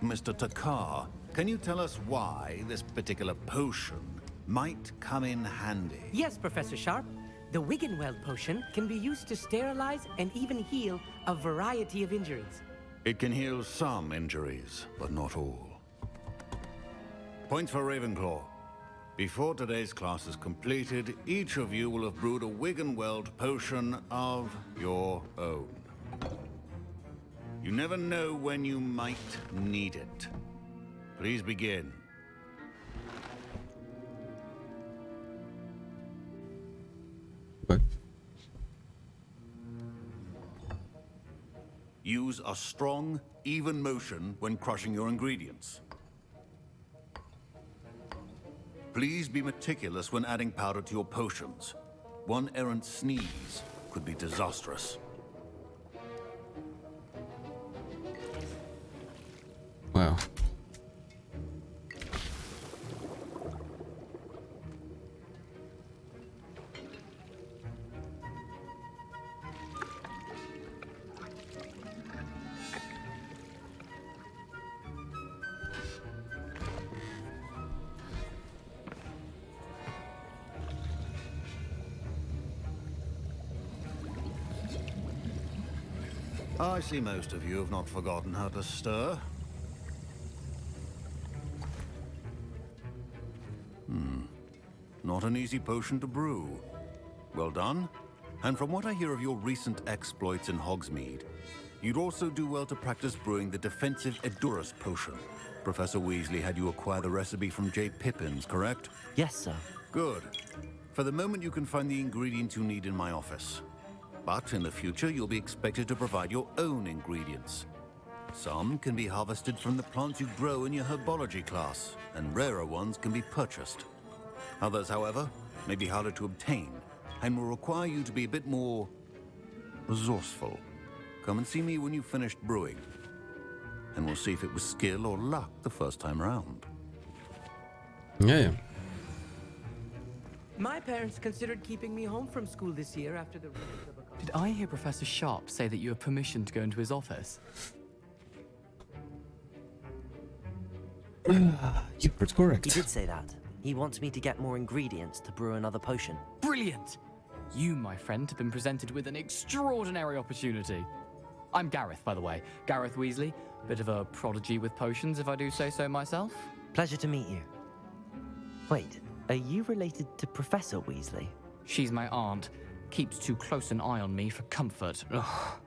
Mr. Takar, can you tell us why this particular potion might come in handy? Yes, Professor Sharp. The Wigan-Weld potion can be used to sterilize and even heal a variety of injuries. It can heal some injuries, but not all. Points for Ravenclaw. Before today's class is completed, each of you will have brewed a Wigan-Weld potion of your own. You never know when you might need it. Please begin. Use a strong, even motion when crushing your ingredients. Please be meticulous when adding powder to your potions. One errant sneeze could be disastrous. Wow. I see most of you have not forgotten how to stir. Not an easy potion to brew. Well done. And from what I hear of your recent exploits in Hogsmeade, you'd also do well to practice brewing the defensive Edurus potion. Professor Weasley had you acquire the recipe from J. Pippins, correct? Yes, sir. Good. For the moment, you can find the ingredients you need in my office. But in the future, you'll be expected to provide your own ingredients. Some can be harvested from the plants you grow in your herbology class, and rarer ones can be purchased. Others, however, may be harder to obtain, and will require you to be a bit more resourceful. Come and see me when you've finished brewing, and we'll see if it was skill or luck the first time round. Yeah. My parents considered keeping me home from school this year after the release of a... Did I hear Professor Sharp say that you have permission to go into his office? You're correct. He did say that. He wants me to get more ingredients to brew another potion. Brilliant! You, my friend, have been presented with an extraordinary opportunity. I'm Gareth, by the way. Gareth Weasley. Bit of a prodigy with potions, if I do say so myself. Pleasure to meet you. Wait, are you related to Professor Weasley? She's my aunt. Keeps too close an eye on me for comfort. Ugh.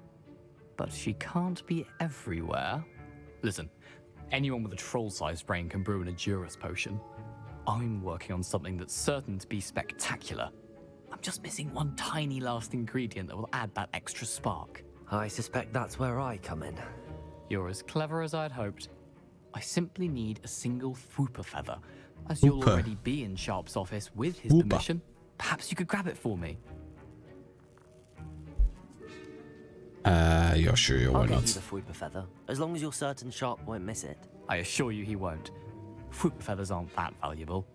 But she can't be everywhere. Listen, anyone with a troll-sized brain can brew an Edurus potion. I'm working on something that's certain to be spectacular. I'm just missing one tiny last ingredient that will add that extra spark. I suspect that's where I come in. You're as clever as I'd hoped. I simply need a single Fwooper feather. As you'll already be in Sharp's office with his permission, perhaps you could grab it for me. Yeah, sure, why I'll not? give you the Fwooper feather, as long as you're certain Sharp won't miss it. I assure you he won't. Fwooper feathers aren't that valuable.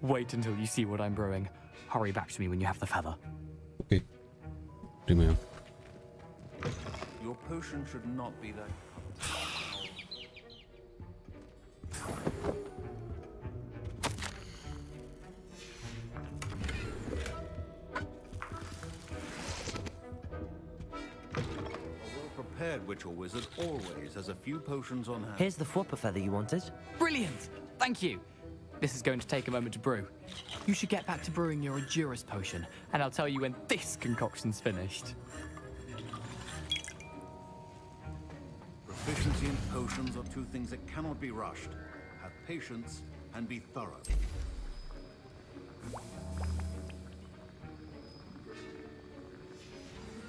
Wait until you see what I'm brewing. Hurry back to me when you have the feather. Okay. Prima. Your potion should not be that... head witch or wizard always has a few potions on hand. Here's the flopper feather you wanted. Brilliant! Thank you. This is going to take a moment to brew. You should get back to brewing your Endurus potion, and I'll tell you when this concoction's finished. Proficiency and potions are two things that cannot be rushed. Have patience and be thorough.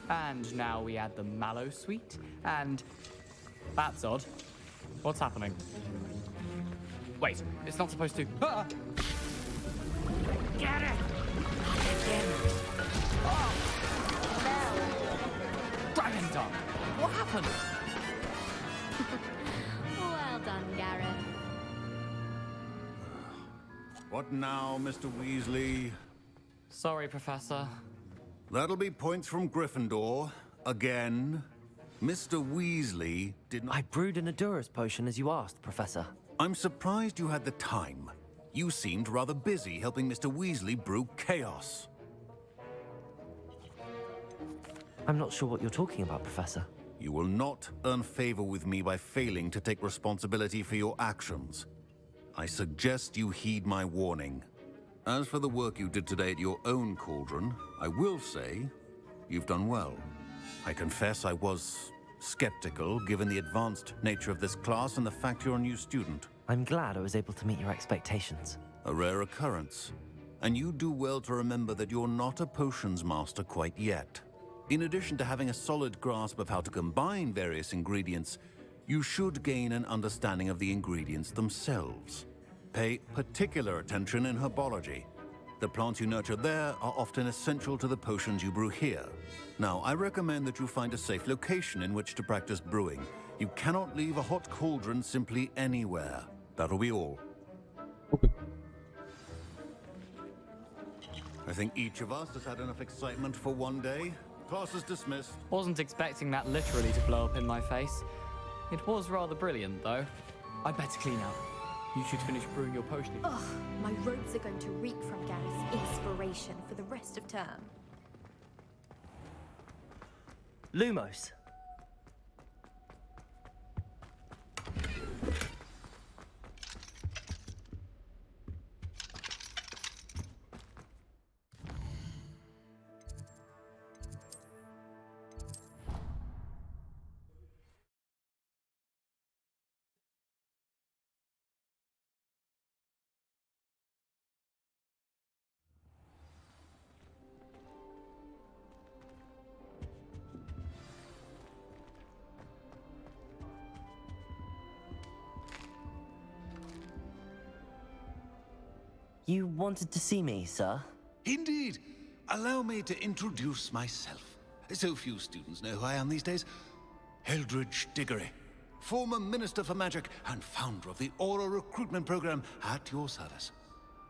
And now we add the mallow sweet, and... That's odd. What's happening? Wait, it's not supposed to... Ah! Get it! Dragon Tongue! What happened? Well done, Gareth. What now, Mr. Weasley? Sorry, Professor. That'll be points from Gryffindor. Again. Mr. Weasley did not... I brewed an Endurus potion as you asked, Professor. I'm surprised you had the time. You seemed rather busy helping Mr. Weasley brew chaos. I'm not sure what you're talking about, Professor. You will not earn favor with me by failing to take responsibility for your actions. I suggest you heed my warning. As for the work you did today at your own cauldron, I will say you've done well. I confess I was skeptical, given the advanced nature of this class and the fact you're a new student. I'm glad I was able to meet your expectations. A rare occurrence. And you do well to remember that you're not a potions master quite yet. In addition to having a solid grasp of how to combine various ingredients, you should gain an understanding of the ingredients themselves. Pay particular attention in herbology. The plants you nurture there are often essential to the potions you brew here. Now, I recommend that you find a safe location in which to practice brewing. You cannot leave a hot cauldron simply anywhere. That'll be all. I think each of us has had enough excitement for one day. Class is dismissed. Wasn't expecting that literally to blow up in my face. It was rather brilliant, though. I'd better clean up. You should finish brewing your potion. Ugh, my robes are going to reek from Gareth's inspiration for the rest of term. Lumos. You wanted to see me, sir? Indeed. Allow me to introduce myself. So few students know who I am these days. Eldridge Diggory, former Minister for Magic and founder of the Aura Recruitment Program, at your service.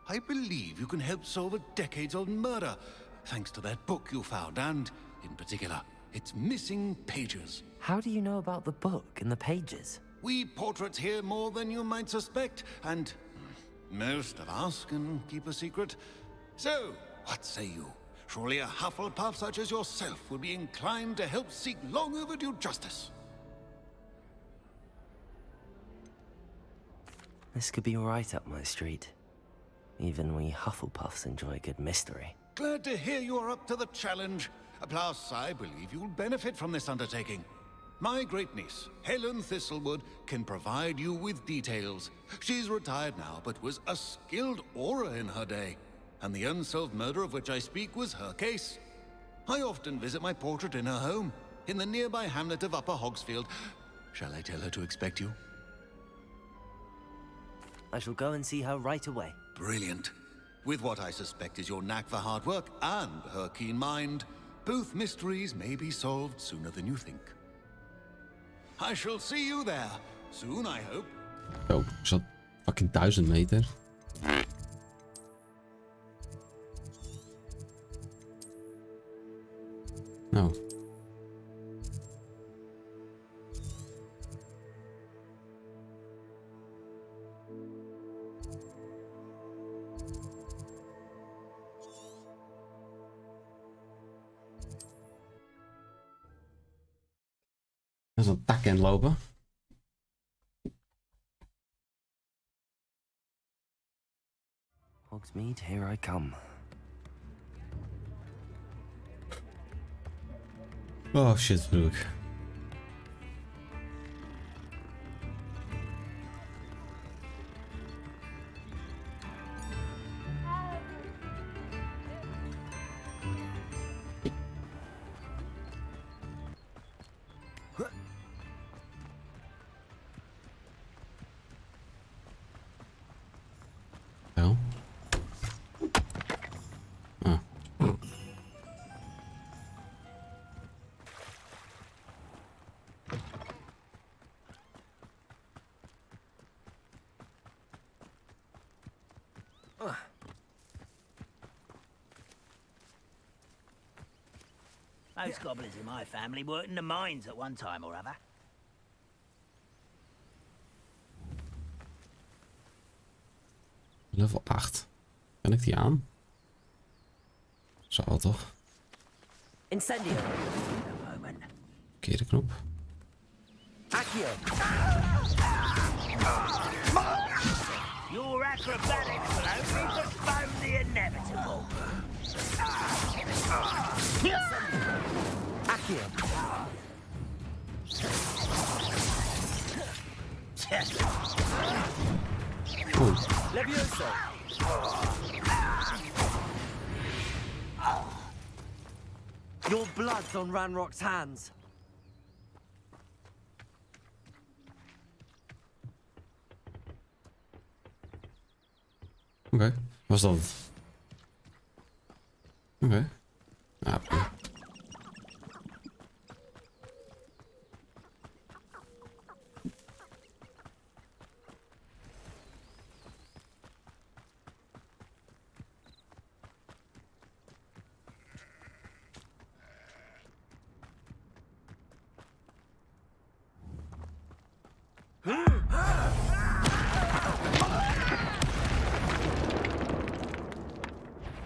I believe you can help solve a decades-old murder, thanks to that book you found, and, in particular, its missing pages. How do you know about the book and the pages? We portraits here more than you might suspect, and most of us can keep a secret. So, what say you? Surely a Hufflepuff such as yourself would be inclined to help seek long overdue justice. This could be right up my street. Even we Hufflepuffs enjoy a good mystery. Glad to hear you are up to the challenge. Plus, I believe you'll benefit from this undertaking. My great-niece, Helen Thistlewood, can provide you with details. She's retired now, but was a skilled aura in her day. And the unsolved murder of which I speak was her case. I often visit my portrait in her home, in the nearby hamlet of Upper Hogsfield. Shall I tell her to expect you? I shall go and see her right away. Brilliant. With what I suspect is your knack for hard work and her keen mind, both mysteries may be solved sooner than you think. I shall see you there. Soon, I hope. Oh, ik zat fucking 1000 meter. Nou. Er is een tak in lopen. Hogsmeade, here I come. Oh shit, broek. Wel. Ah. Most gobblers in my family worked in the mines at one time or other. Level 8. Kan ik die aan? Zou wel toch? Incendio. Verkeerde knop. Accio. Your acrobatics will only postpone the inevitable. Accio. Levioso. Your blood's on Ranrock's hands. Oké, was dat het? Oké. Ja, prima.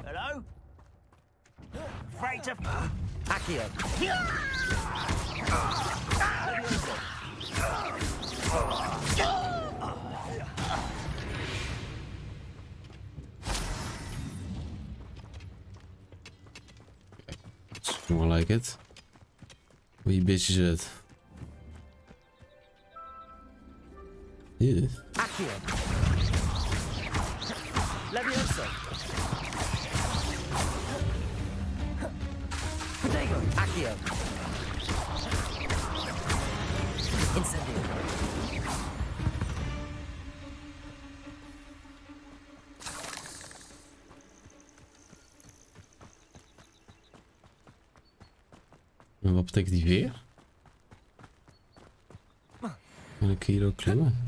Hello? Afraid to... Accio. More like it. Wie bitch is het? Hier. Accio. Levioso. Protego. Accio. Incendio. En wat betekent die weer? Kan ik hier ook klimmen?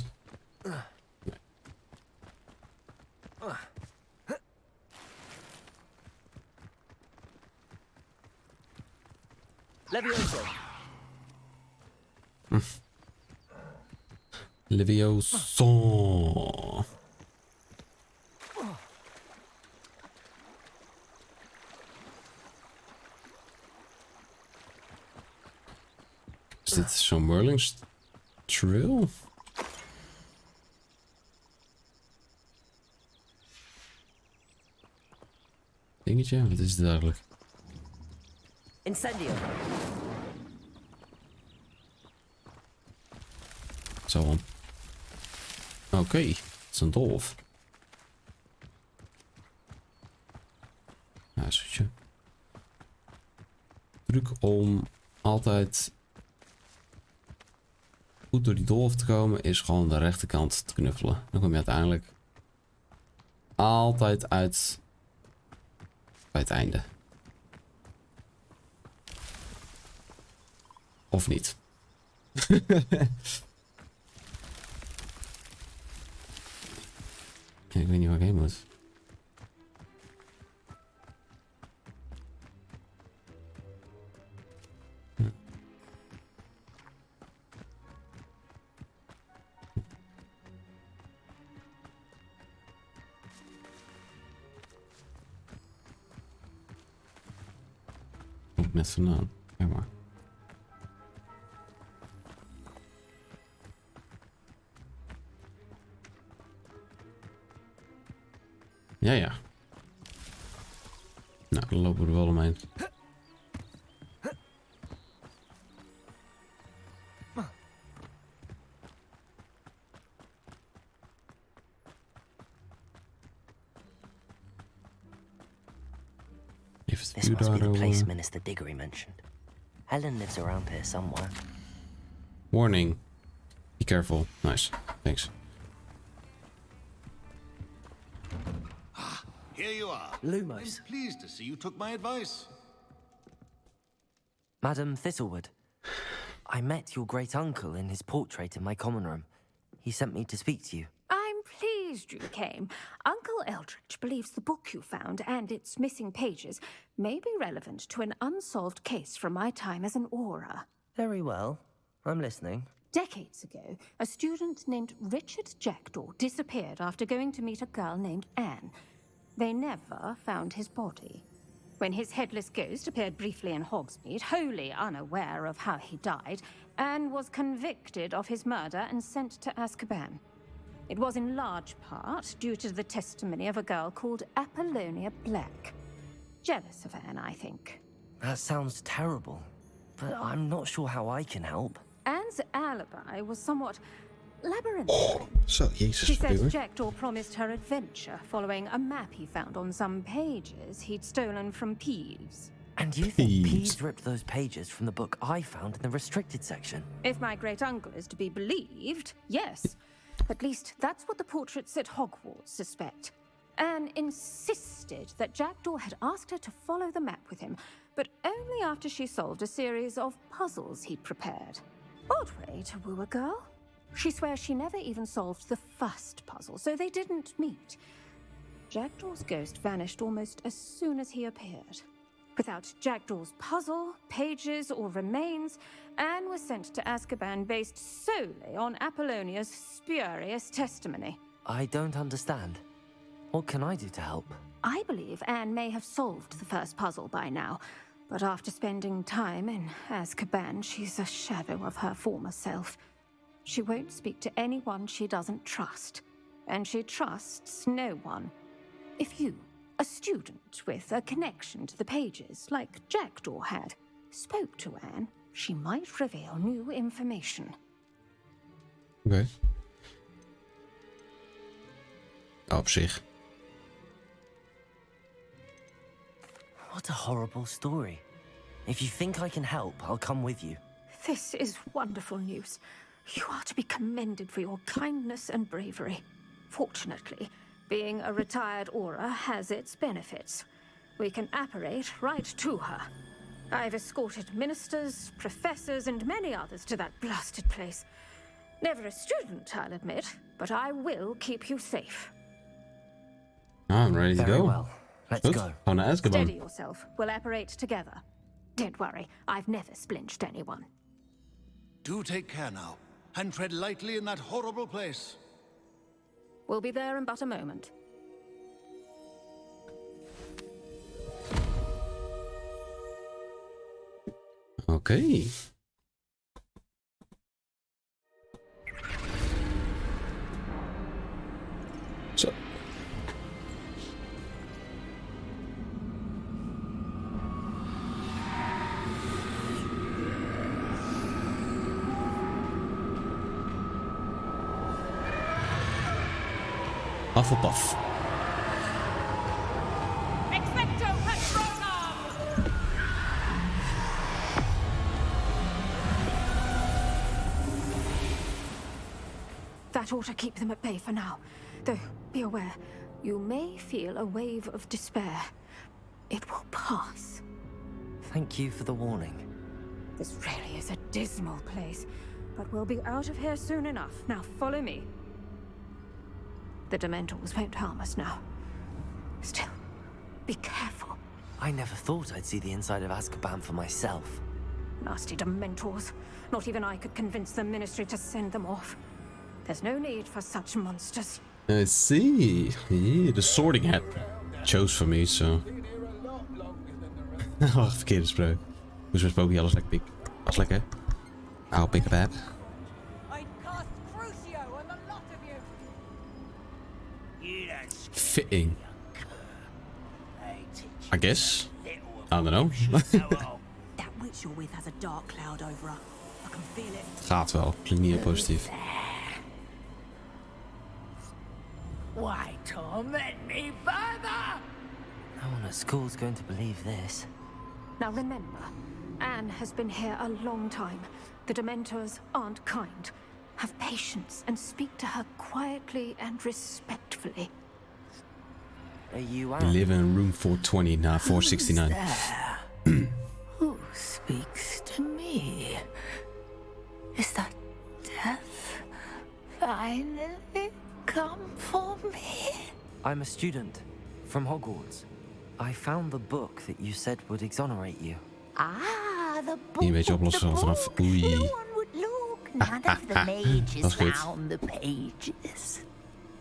Levioso. Levioso. Is dit zo'n Merlin's Trail? Dingetje? Wat is het eigenlijk? Incendio. Zo dan. Oké, het is een dolf. Ja, zoetje. Truc om altijd goed door die dolf te komen is gewoon de rechterkant te knuffelen. Dan kom je uiteindelijk altijd uit bij het einde. Of niet. Ja, ik weet niet waar ik heen moet. Net vandaan. Kijk maar. Ja, ja. Nou, dan lopen we er wel omheen. This must be the place Minister Diggory mentioned. Helen lives around here somewhere. Warning. Be careful. Nice. Thanks. Here you are. Lumos. I'm pleased to see you took my advice. Madam Thistlewood, I met your great-uncle in his portrait in my common room. He sent me to speak to you. I'm pleased you came. Uncle Eldridge believes the book you found and its missing pages may be relevant to an unsolved case from my time as an Auror. Very well. I'm listening. Decades ago, a student named Richard Jackdaw disappeared after going to meet a girl named Anne. They never found his body. When his headless ghost appeared briefly in Hogsmeade, wholly unaware of how he died, Anne was convicted of his murder and sent to Azkaban. It was in large part due to the testimony of a girl called Apollonia Black. Jealous of Anne, I think. That sounds terrible, but I'm not sure how I can help. Anne's alibi was somewhat labyrinthine. So, Jesus. She said Jackdaw promised her adventure following a map he found on some pages he'd stolen from Peeves. And you think Peeves ripped those pages from the book I found in the restricted section? If my great-uncle is to be believed, yes. At least that's what the portraits at Hogwarts suspect. Anne insisted that Jackdaw had asked her to follow the map with him, but only after she solved a series of puzzles he'd prepared. Odd way to woo a girl. She swears she never even solved the first puzzle, so they didn't meet. Jackdaw's ghost vanished almost as soon as he appeared. Without Jackdaw's puzzle, pages, or remains, Anne was sent to Azkaban based solely on Apollonia's spurious testimony. I don't understand. What can I do to help? I believe Anne may have solved the first puzzle by now, but after spending time in Azkaban, she's a shadow of her former self. She won't speak to anyone she doesn't trust, and she trusts no one. If you, a student with a connection to the pages, like Jackdaw had, spoke to Anne, she might reveal new information. Okay. Op zich. What a horrible story. If you think I can help, I'll come with you. This is wonderful news. You are to be commended for your kindness and bravery. Fortunately, being a retired Auror has its benefits. We can apparate right to her. I've escorted ministers, professors, and many others to that blasted place. Never a student, I'll admit, but I will keep you safe. I'm ready to Very go. well. Let's go. Gaan naar Azkaban. Steady yourself. We'll apparate together. Don't worry, I've never splinched anyone. Do take care now, and tread lightly in that horrible place. We'll be there in but a moment. Okay. Zo. Hufflepuff. Expecto Patronum! That ought to keep them at bay for now. Though, be aware, you may feel a wave of despair. It will pass. Thank you for the warning. This really is a dismal place, but we'll be out of here soon enough. Now follow me. The Dementors won't harm us now. Still, be careful. I never thought I'd see the inside of Azkaban for myself. Nasty Dementors. Not even I could convince the Ministry to send them off. There's no need for such monsters. I see. Yeah, the sorting hat chose for me, so. Oh, verkeerde spreuk. Hoe is spookje alles lekker pik? Alles lekker. I'll pick that. I'd cast Crucio on the lot of you. Fitting. I guess. I don't know. That witch you're with has a dark cloud over her. I can feel it. Gaat wel. Klinkt niet heel positief. Why torment me further? No one at school's going to believe this. Now remember, Anne has been here a long time. The Dementors aren't kind. Have patience and speak to her quietly and respectfully. Are you We Anne? live in room 420, now 469. Who speaks to me? Is that death finally come for me? I'm a student from Hogwarts. I found the book that you said would exonerate you. Ah, the book. Hier een beetje oplossen vanaf. Oei. None of the mages Dat is goed. found the pages.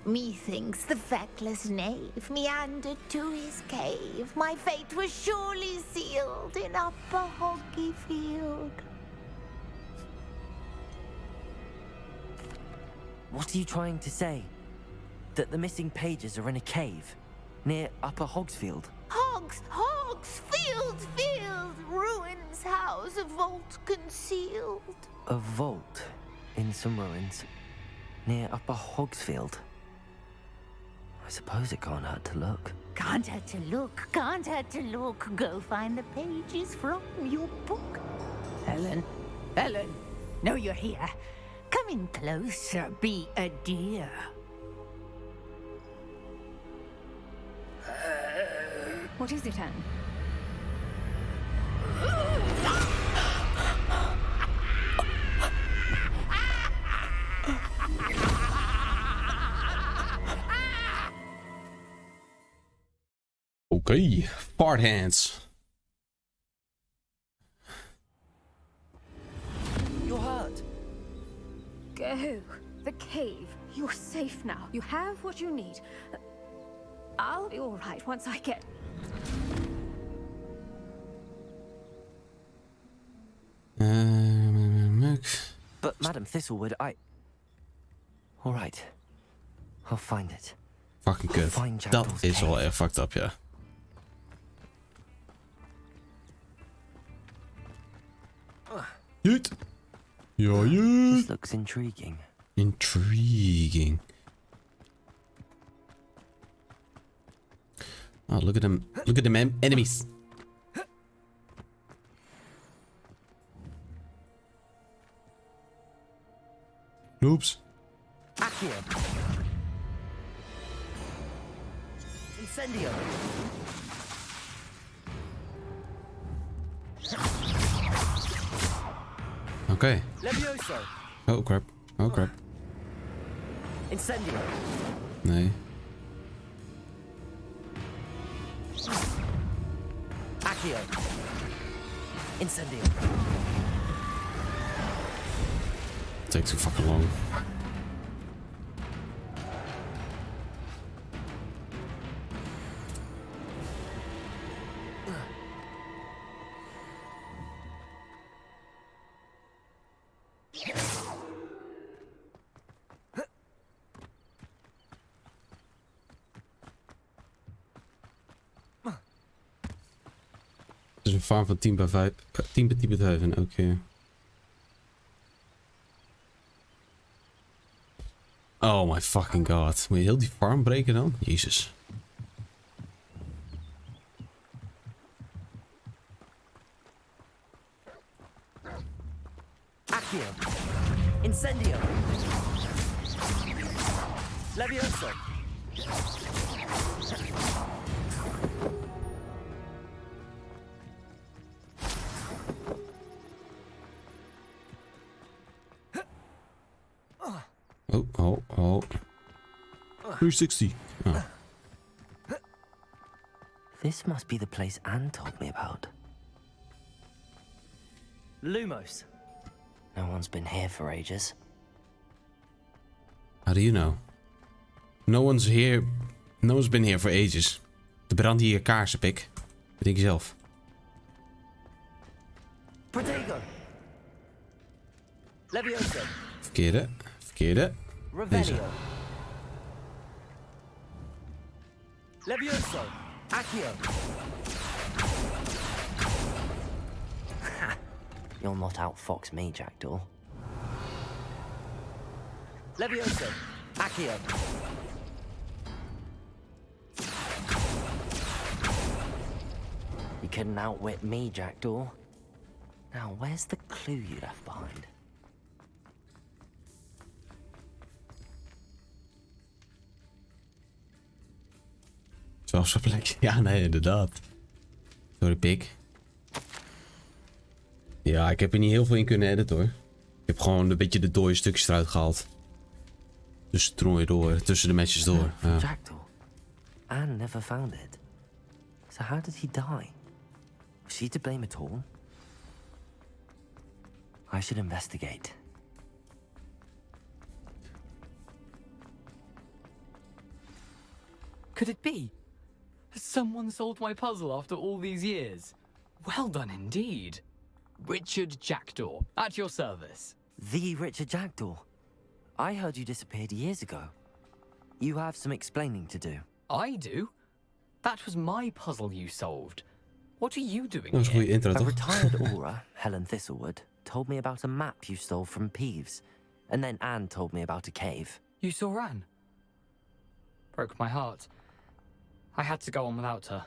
Methinks the feckless knave meandered to his cave. My fate was surely sealed in Upper Hoggyfield. What are you trying to say? That the missing pages are in a cave near Upper Hogsfield? Hogsfield, ruins house, a vault concealed. A vault in some ruins near Upper Hogsfield. I suppose it can't hurt to look. Can't hurt to look, can't hurt to look. Go find the pages from your book. Helen, know you're here. Come in closer, be a dear. What is it, Anne? Okay, fart hands. You're hurt. Go. The cave. You're safe now. You have what you need. I'll be all right once I get... But Madam Thistlewood, All right. I'll find it. Fucking kut. Dat is wel echt fucked up, ja. Jeet. Ja, jeet. This looks intriguing. Intriguing. Oh, look at them. Look at them enemies. Oops. Accio. Incendio. Okay. Levioso. Oh crap. Oh crap. Incendio. Nee. Accio. Incendio. Takes too fucking long. Het is een farm van 10 bij 5. 10 bij 10 bij 5 en oké. Oh my fucking god. Moet je heel die farm breken dan? Jezus. Accio. Incendio. Levioso. Oh. 360. Oh. This must be the place Anne told me about. Lumos. No one's been here for ages. How do you know? No one's here. No one's been here for ages. Er branden hier kaarsen, pik. Dat denk ik zelf. Protego. Levioso. Verkeerde. Deze. Revelio. Levioso. Accio. You'll not outfox me, Jackdaw. Levioso! Accio! You couldn't outwit me, Jackdaw. Now, where's the clue you left behind? Zoals een plekje. Ja, nee, inderdaad. Sorry, pik. Ja, ik heb er niet heel veel in kunnen editen hoor. Ik heb gewoon een beetje de dode stukjes eruit gehaald. Tussen de matches door. Ja. Jackdaw. Anne never found it. So how did he die? Was she to blame at all? I should investigate. Could it be? Has someone solved my puzzle after all these years? Well done indeed. Richard Jackdaw, at your service. The Richard Jackdaw. I heard you disappeared years ago. You have some explaining to do. I do? That was my puzzle you solved. What are you doing Dat is een goede intro, A toch? retired Aura, Helen Thistlewood, told me about a map you stole from Peeves. And then Anne told me about a cave. You saw Anne? Broke my heart. I had to go on without her.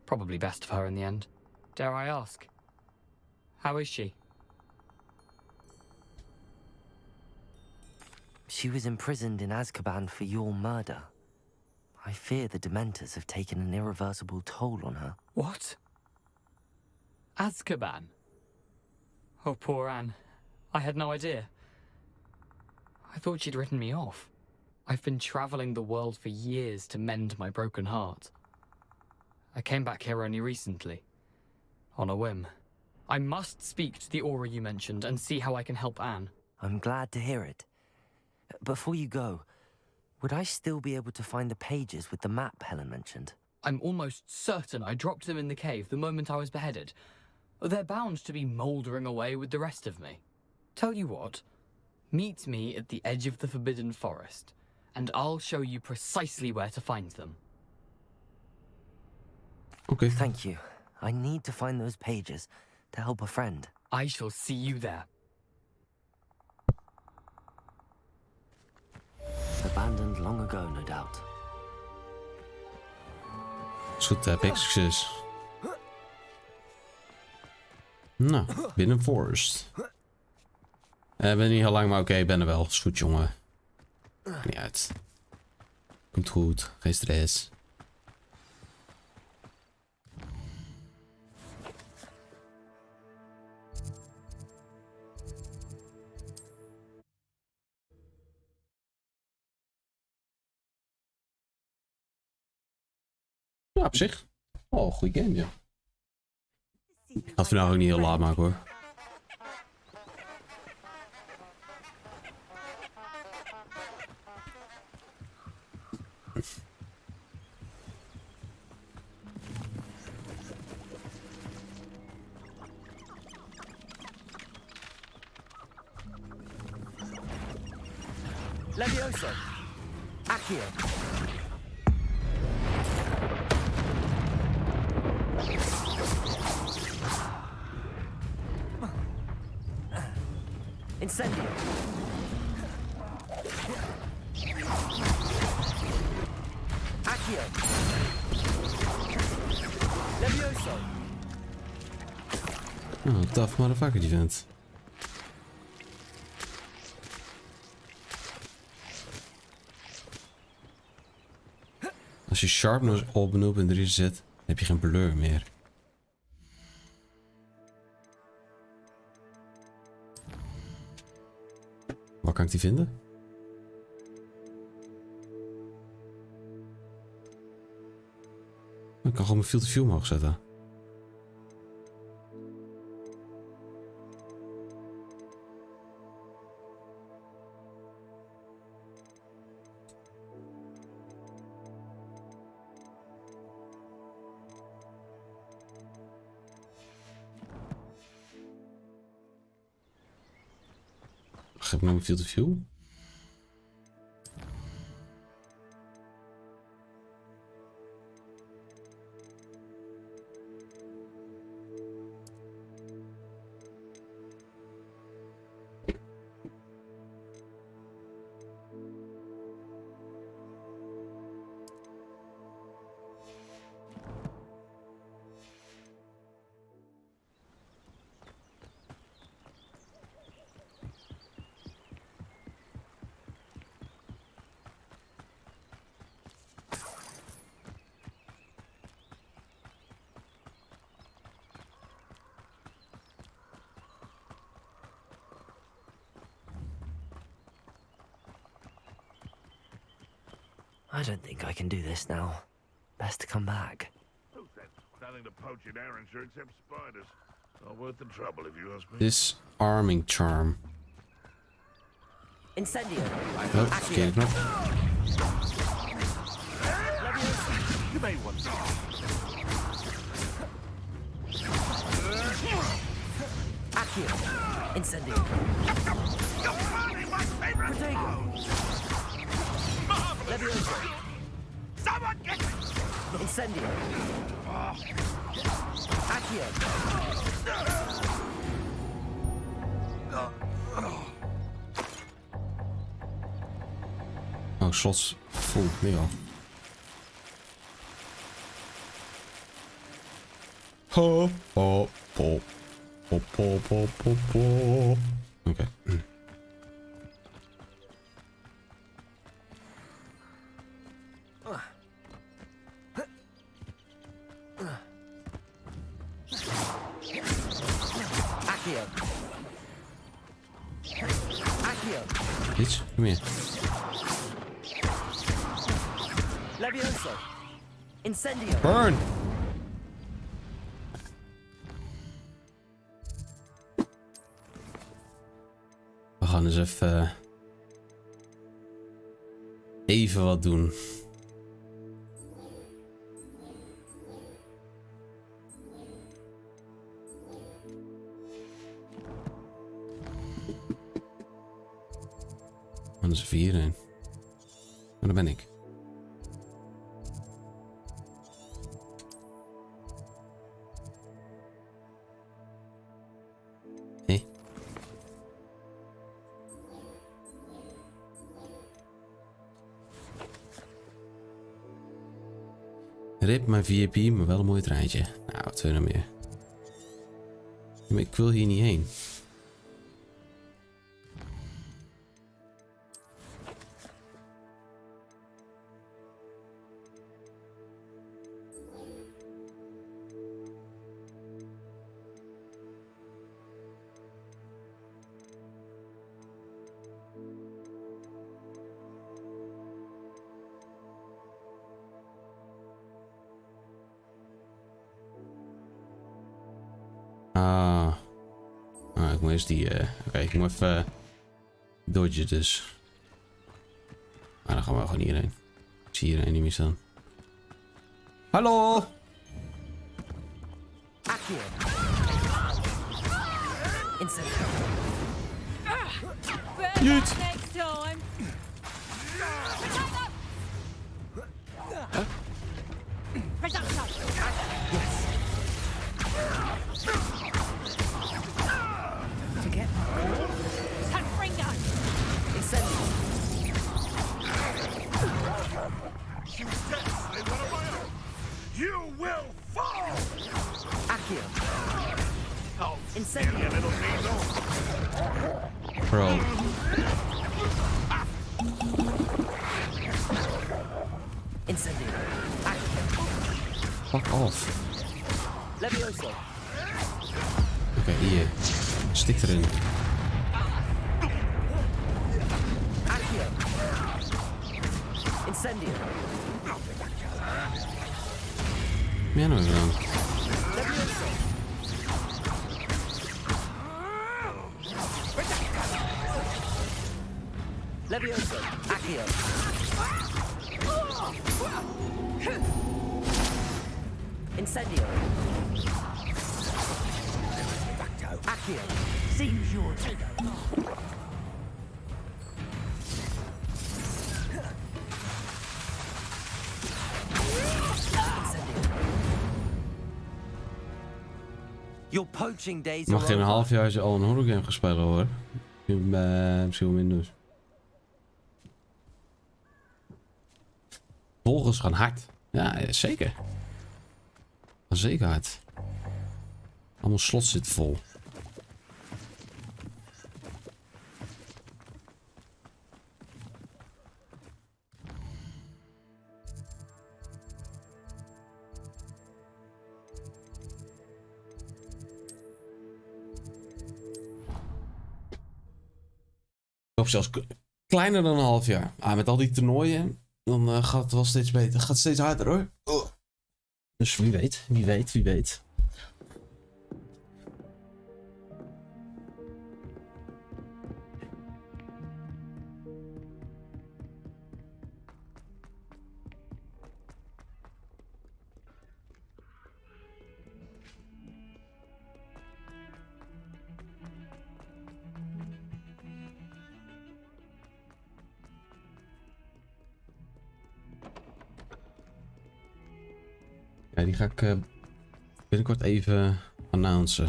Probably best of her in the end. Dare I ask? How is she? She was imprisoned in Azkaban for your murder. I fear the Dementors have taken an irreversible toll on her. What? Azkaban? Oh, poor Anne. I had no idea. I thought she'd written me off. I've been traveling the world for years to mend my broken heart. I came back here only recently. On a whim. I must speak to the Aura you mentioned and see how I can help Anne. I'm glad to hear it. Before you go, would I still be able to find the pages with the map Helen mentioned? I'm almost certain I dropped them in the cave the moment I was beheaded. They're bound to be mouldering away with the rest of me. Tell you what, meet me at the edge of the Forbidden Forest, and I'll show you precisely where to find them. Okay. Thank you. I need to find those pages to help a friend. I shall see you there. Abandoned long ago, no doubt. Is goed, Pik. Succes. Nou, binnen Forest. Ben niet heel lang, maar oké, ik ben er wel. Is goed, jongen. Maakt niet uit. Komt goed, geen stress. Ja, op zich. Oh, goede game, ja. Ik ga het vandaag ook niet heel laat maken, hoor. Levioso! Accio! Incendio! Accio! Levioso! Oh, tough motherfucker die vent. Als je sharpness op en op en erin zet, heb je geen blur meer. Waar kan ik die vinden? Ik kan gewoon mijn field of view omhoog zetten. Ga ik naar mijn field of view? I don't think I can do this now. Best to come back. Nothing to poach in Arranger except spiders. Not worth the trouble if you ask me. Disarming charm. Incendio. Oh, verkeerde knop. You may want to. Accio. Incendio. Levioso. Someone get it! Incendio. Accio. Oh, slots vol, nu al. Ho, ho, ho. Ho, ho, ho, ho, ho. Oké. Accio. Accio. Iets? Kom hier. Levioso. Incendio. Burn! We gaan eens even... even wat doen. Dat is 4 in. Maar daar ben ik. Hé. Rip mijn VIP, maar wel een mooi treintje. Nou, wat wil je nou meer? Maar ik wil hier niet heen. Ik moet eerst die... Oké, ik moet even... dodgen dus. Maar dan gaan we gewoon hierheen. Ik zie hier een enemy staan. Hallo! Accio. Incendio. Jeet! Next time. To get Incendio. You will fall! Accio. Oh, Incendio. little needle. Bro. Incendio. Accio. Fuck off. Levioso. Oké, hier. Stik erin. Accio. Incendio. Ben jij nou gedaan? Levioso. Levioso. Accio. Incendio. Accio. Seems your turn. Your poaching days Mag are geen over. half jaar al een horrorgame gaan spelen hoor. Misschien wel Windows. Volgers gaan hard. Ja, zeker. Gaan zeker hard. Allemaal slot zit vol. Of zelfs kleiner dan een half jaar. Met al die toernooien dan gaat het wel steeds beter. Het gaat steeds harder hoor. Oh. Dus wie weet, wie weet, wie weet. Ja, die ga ik binnenkort even announcen.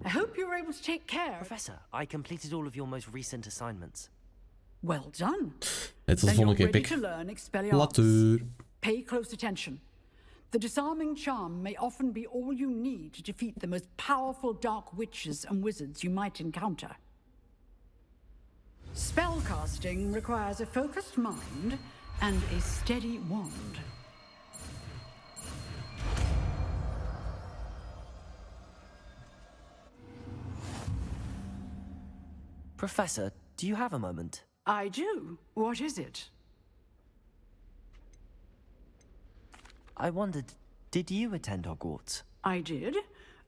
I hope you were able to take care. Professor, I completed all of your most recent assignments. Well done. Het Then volgende you're keer ready pik. to learn Expelliarmus. Later. Pay close attention. The disarming charm may often be all you need to defeat the most powerful dark witches and wizards you might encounter. Spellcasting requires a focused mind and a steady wand. Professor, do you have a moment? I do. What is it? I wondered, did you attend Hogwarts? I did.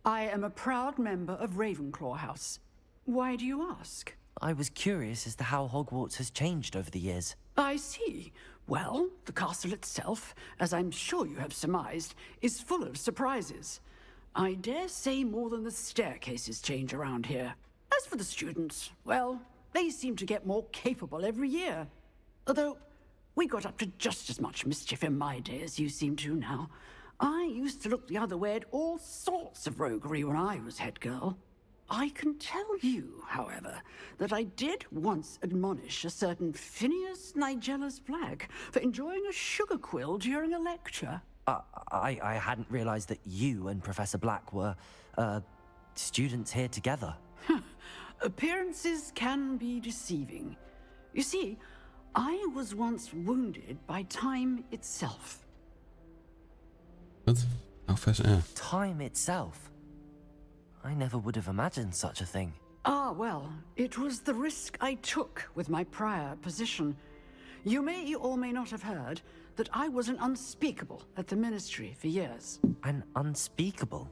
I am a proud member of Ravenclaw House. Why do you ask? I was curious as to how Hogwarts has changed over the years. I see. Well, the castle itself, as I'm sure you have surmised, is full of surprises. I dare say more than the staircases change around here. As for the students, well, they seem to get more capable every year. Although, we got up to just as much mischief in my day as you seem to now. I used to look the other way at all sorts of roguery when I was head girl. I can tell you, however, that I did once admonish a certain Phineas Nigella's Black for enjoying a sugar quill during a lecture. I hadn't realized that you and Professor Black were, students here together. Appearances can be deceiving. You see, I was once wounded by time itself. Wat? Oh, vers, ja. Time itself? I never would have imagined such a thing. Ah, well, it was the risk I took with my prior position. You may or may not have heard that I was an unspeakable at the Ministry for years. An unspeakable?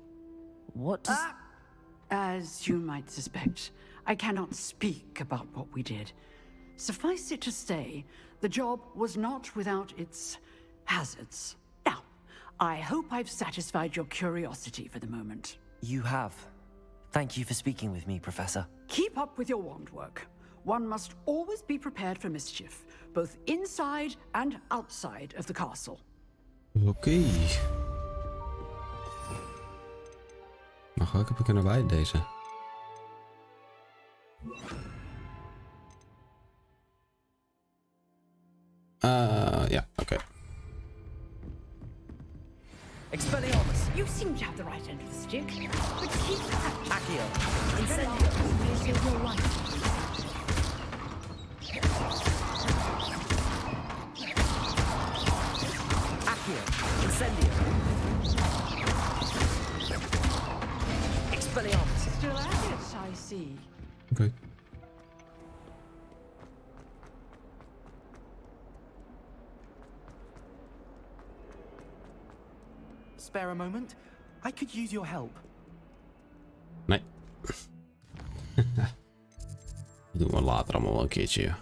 What does... As you might suspect, I cannot speak about what we did. Suffice it to say, the job was not without its hazards. Now, I hope I've satisfied your curiosity for the moment. You have. Thank you for speaking with me, Professor. Keep up with your wand work. One must always be prepared for mischief, both inside and outside of the castle. Oké. Nou, welke heb ik er nou bij, deze? Ja, oké. Expelliarmus! You seem to have the right end of the stick, but keep at Accio! Incendio! May save your life. Accio! Incendio! Expelliarmus! Still at it, I see. Oké. Spare a moment? I could use your help. Nee. Dat doen we later allemaal wel een keertje.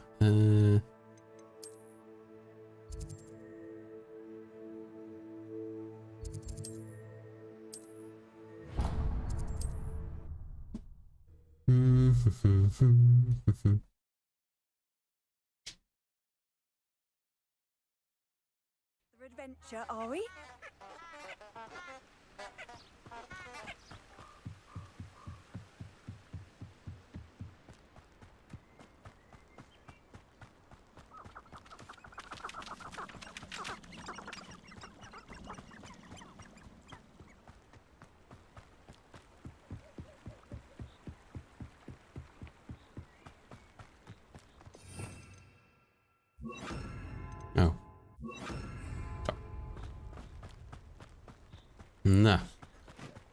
Adventure, are we?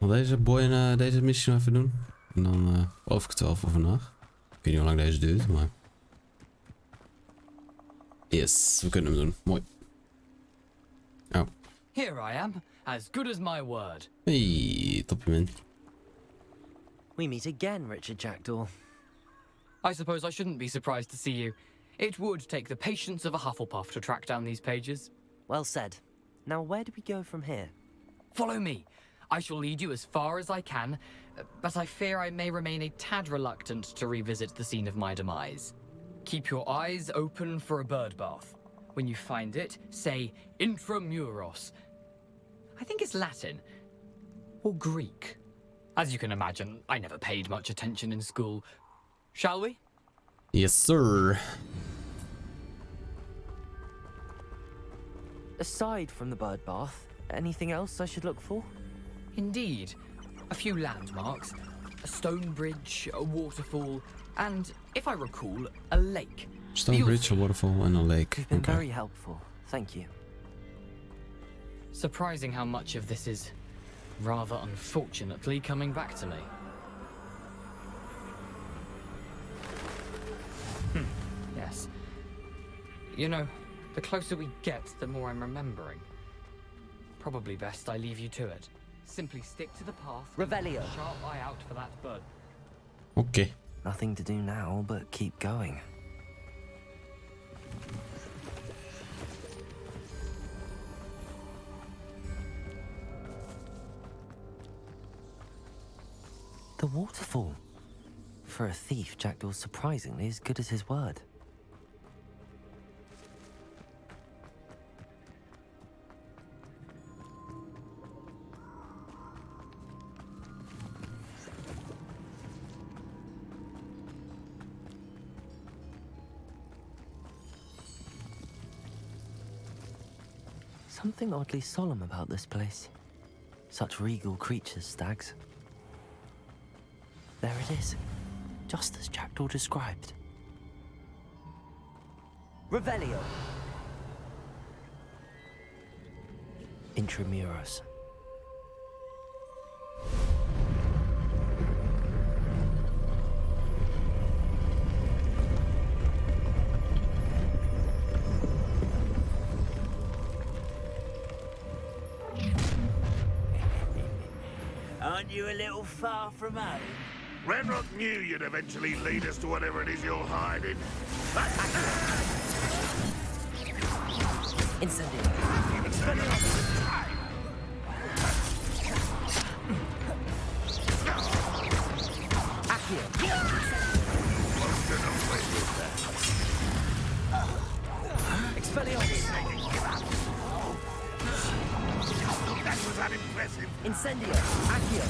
Deze boy deze missie nog even doen. En dan geloof ik het wel voor vandaag. Ik weet niet hoe lang deze duurt, maar... Yes, we kunnen hem doen. Mooi. Oh. Here I am, as good as my word. Hey, topje. We meet again, Richard Jackdaw. I suppose I shouldn't be surprised to see you. It would take the patience of a Hufflepuff to track down these pages. Well said. Now where do we go from here? Follow me. I shall lead you as far as I can, but I fear I may remain a tad reluctant to revisit the scene of my demise. Keep your eyes open for a bird bath. When you find it, say intramuros. I think it's Latin. Or Greek. As you can imagine, I never paid much attention in school. Shall we? Yes, sir. Aside from the bird bath, anything else I should look for? Indeed. A few landmarks. A stone bridge, a waterfall, and, if I recall, a lake. Stone bridge, a waterfall, and a lake. You've been very helpful. Thank you. Surprising how much of this is, rather unfortunately, coming back to me. Yes. You know, the closer we get, the more I'm remembering. Probably best I leave you to it. Simply stick to the path. Revelio. Sharp eye out for that bird. Okay. Nothing to do now but keep going. The waterfall. For a thief, Jackdaw's surprisingly as good as his word. Something oddly solemn about this place. Such regal creatures, stags. There it is, just as Jackdaw described. Revelio. Intramuros. Aren't you a little far from home? Ranrock knew you'd eventually lead us to whatever it is you're hiding. That was unimpressive. Incendio. Accio.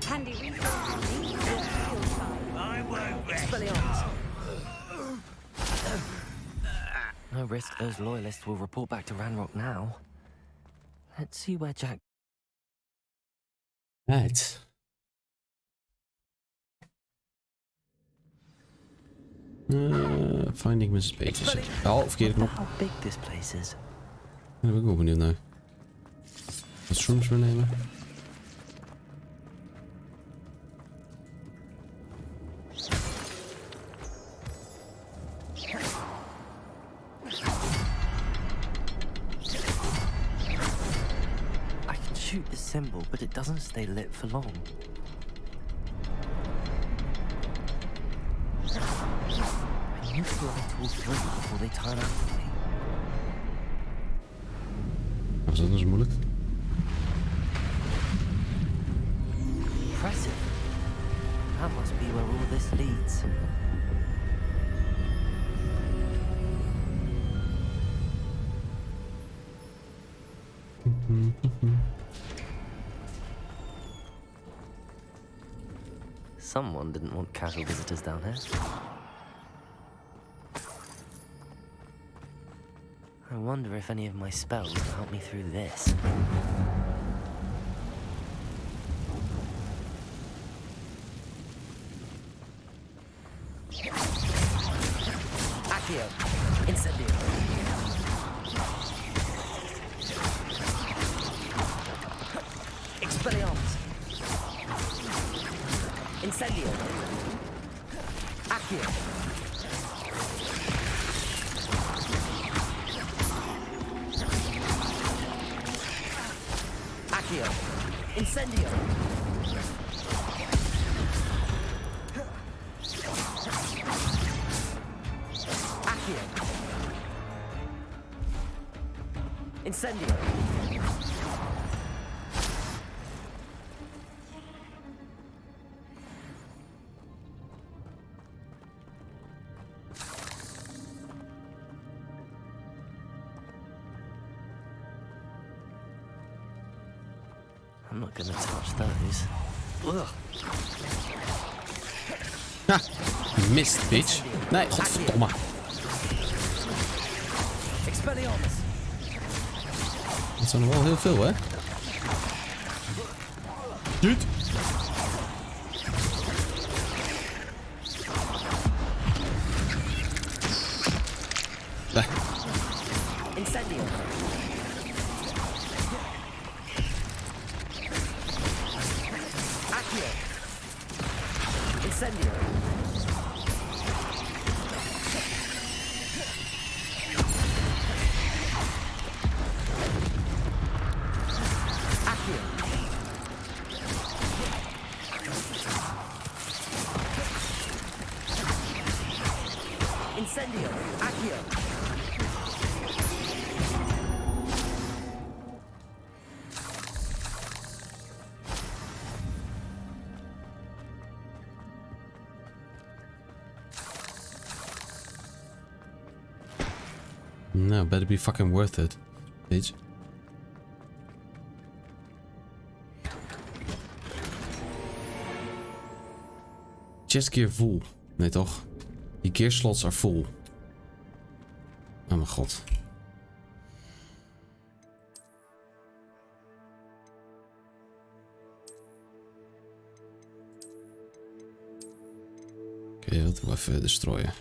Handy I won't rest. Expelliarmus. No risk those loyalists will report back to Ranrock now. Let's see where Jack... Right. Finding Mrs. Pages. Oh, verkeerde knop. How big this place is. Daar ben ik ook benieuwd naar. Wat shrooms meenemen. I can shoot the symbol, but it doesn't stay lit for long. I need to light all three before they turn out on me. Was dat nou zo moeilijk? Impressive. That must be where all this leads. Someone didn't want casual visitors down here. I wonder if any of my spells will help me through this. Accio. Incendio. Incendio. Accio. Accio. Incendio. Accio. Incendio. I'm not gonna touch those. Ugh. Ha! Mist, bitch. Nee, godverdomme. Expelliarmus. Dat zijn er wel heel veel, hè? Dude. Nee. Incendio. Accio. Incendio. Accio. Incendio. Accio. Nou, better be fucking worth it, bitch. Chest gear vol. Nee toch? Die gear slots are full. Oh mijn god. Oké, dat doen we even destroyen.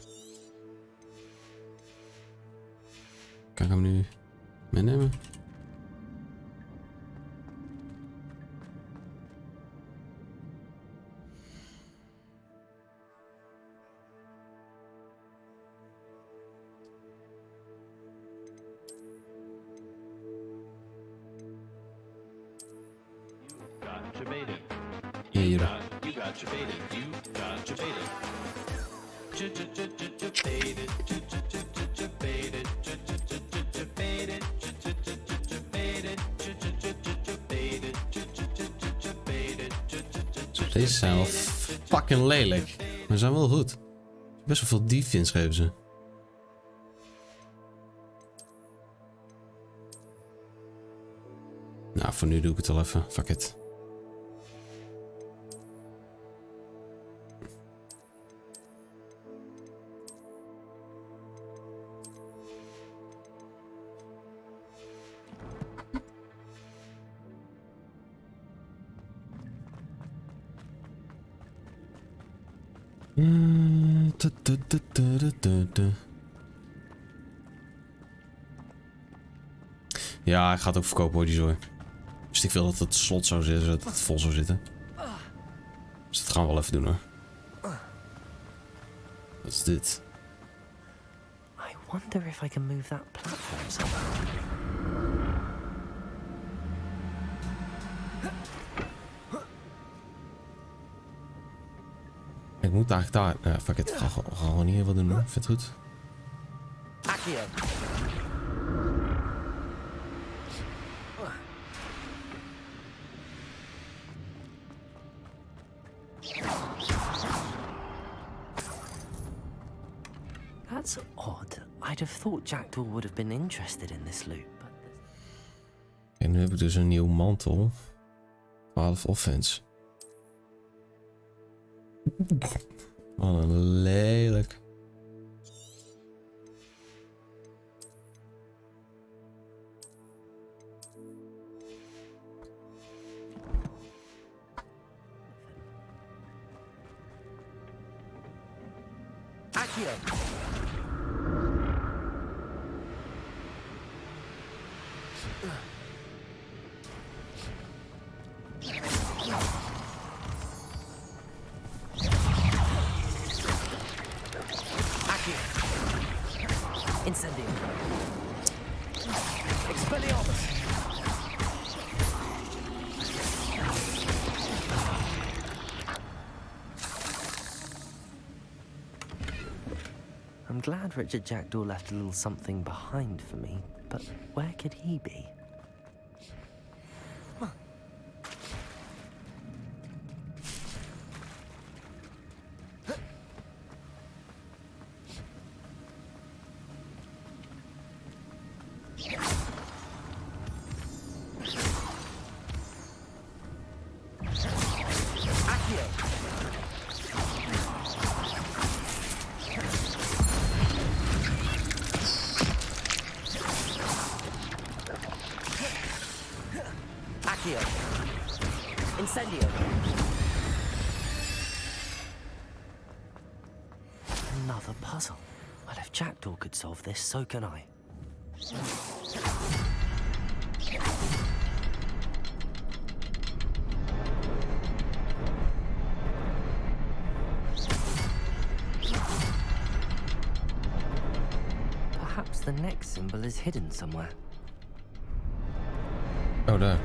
Kan ik hem nu meenemen? Hier. Deze zijn wel fucking lelijk. Maar ze zijn wel goed. Best wel veel defense geven ze. Nou, voor nu doe ik het wel even. Fuck it. Ja, ik ga het ook verkopen hoor, die zooi. Dus ik wil dat het slot zou zitten, dat het vol zou zitten. Dus dat gaan we wel even doen hoor. Wat is dit? I wonder if I can move that platform somehow. Ik moet eigenlijk daar... fuck it, we gaan gewoon niet heel veel doen hoor. Vind het goed. Accio. That's odd. I'd have thought Jackdaw would have been interested in this loop. En nu heb ik dus een nieuw mantel. 12 offense. Wat een lelijk. Accio. I'm glad Richard Jackdaw left a little something behind for me, but where could he be? Incendio. Another puzzle. Well, if Jackdaw could solve this, so can I. Perhaps the next symbol is hidden somewhere. Oh, there.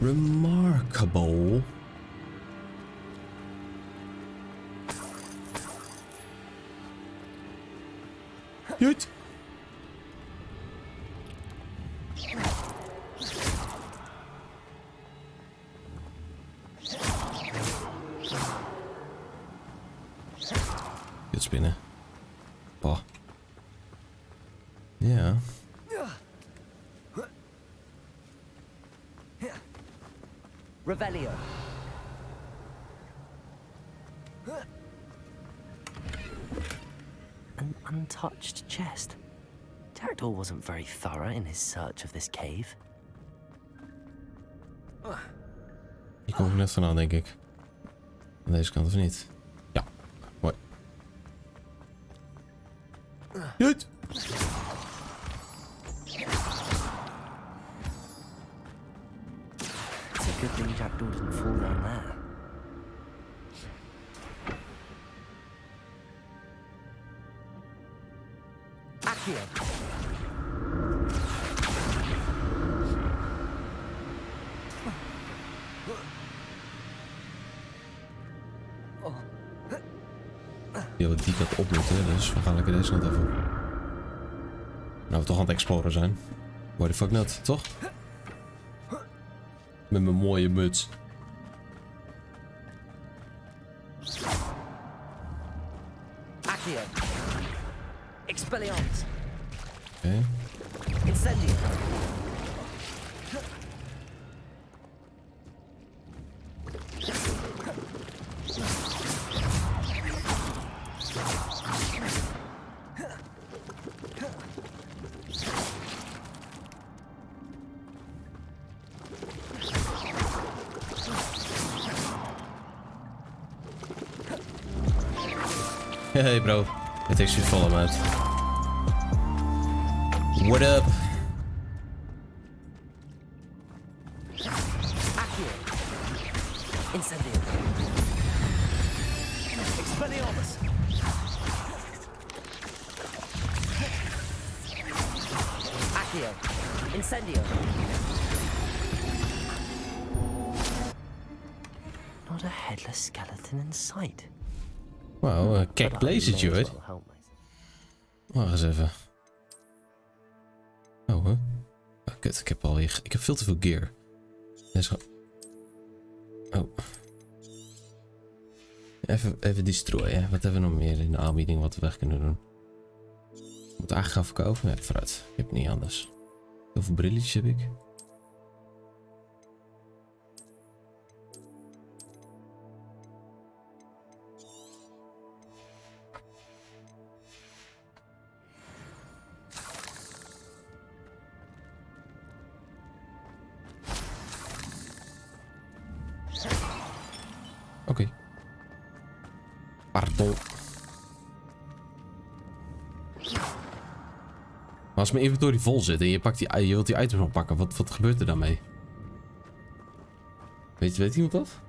Remarkable. Gut. Dit spinnen. Bah. Ja. Revelio. An untouched chest. Jackdaw wasn't very thorough in his search of this cave. Hier kom ik net vandaan, denk ik. Aan deze kant of niet? Ja, mooi. Goed. It's a good thing Jackdaw didn't fall down there. Accio. Die wil die kant op moeten, dus we gaan lekker deze kant even op. Nou, we toch aan het exploren zijn. Why the fuck not, toch? Met mijn mooie muts. Accio. Expelliarmus. Oké. Incendio. Hey bro, it takes you to follow out. What up? Accio. Incendio. Expelliarmus. Accio. Incendio. Not a headless skeleton in sight. Wauw, kijk blazertje hoor. Wacht eens even. Oh, hè? Oh, kut, ik heb veel te veel gear. Deze oh. Even destroyen. Wat hebben we nog meer in de aanbieding wat we weg kunnen doen? Moet eigenlijk gaan verkopen? Ja, vooruit. Ik heb het niet anders. Hoeveel brilletjes heb ik? Oké. Pardon. Maar als mijn inventory vol zit en je wilt die items nog pakken, wat gebeurt er dan mee? Weet iemand dat?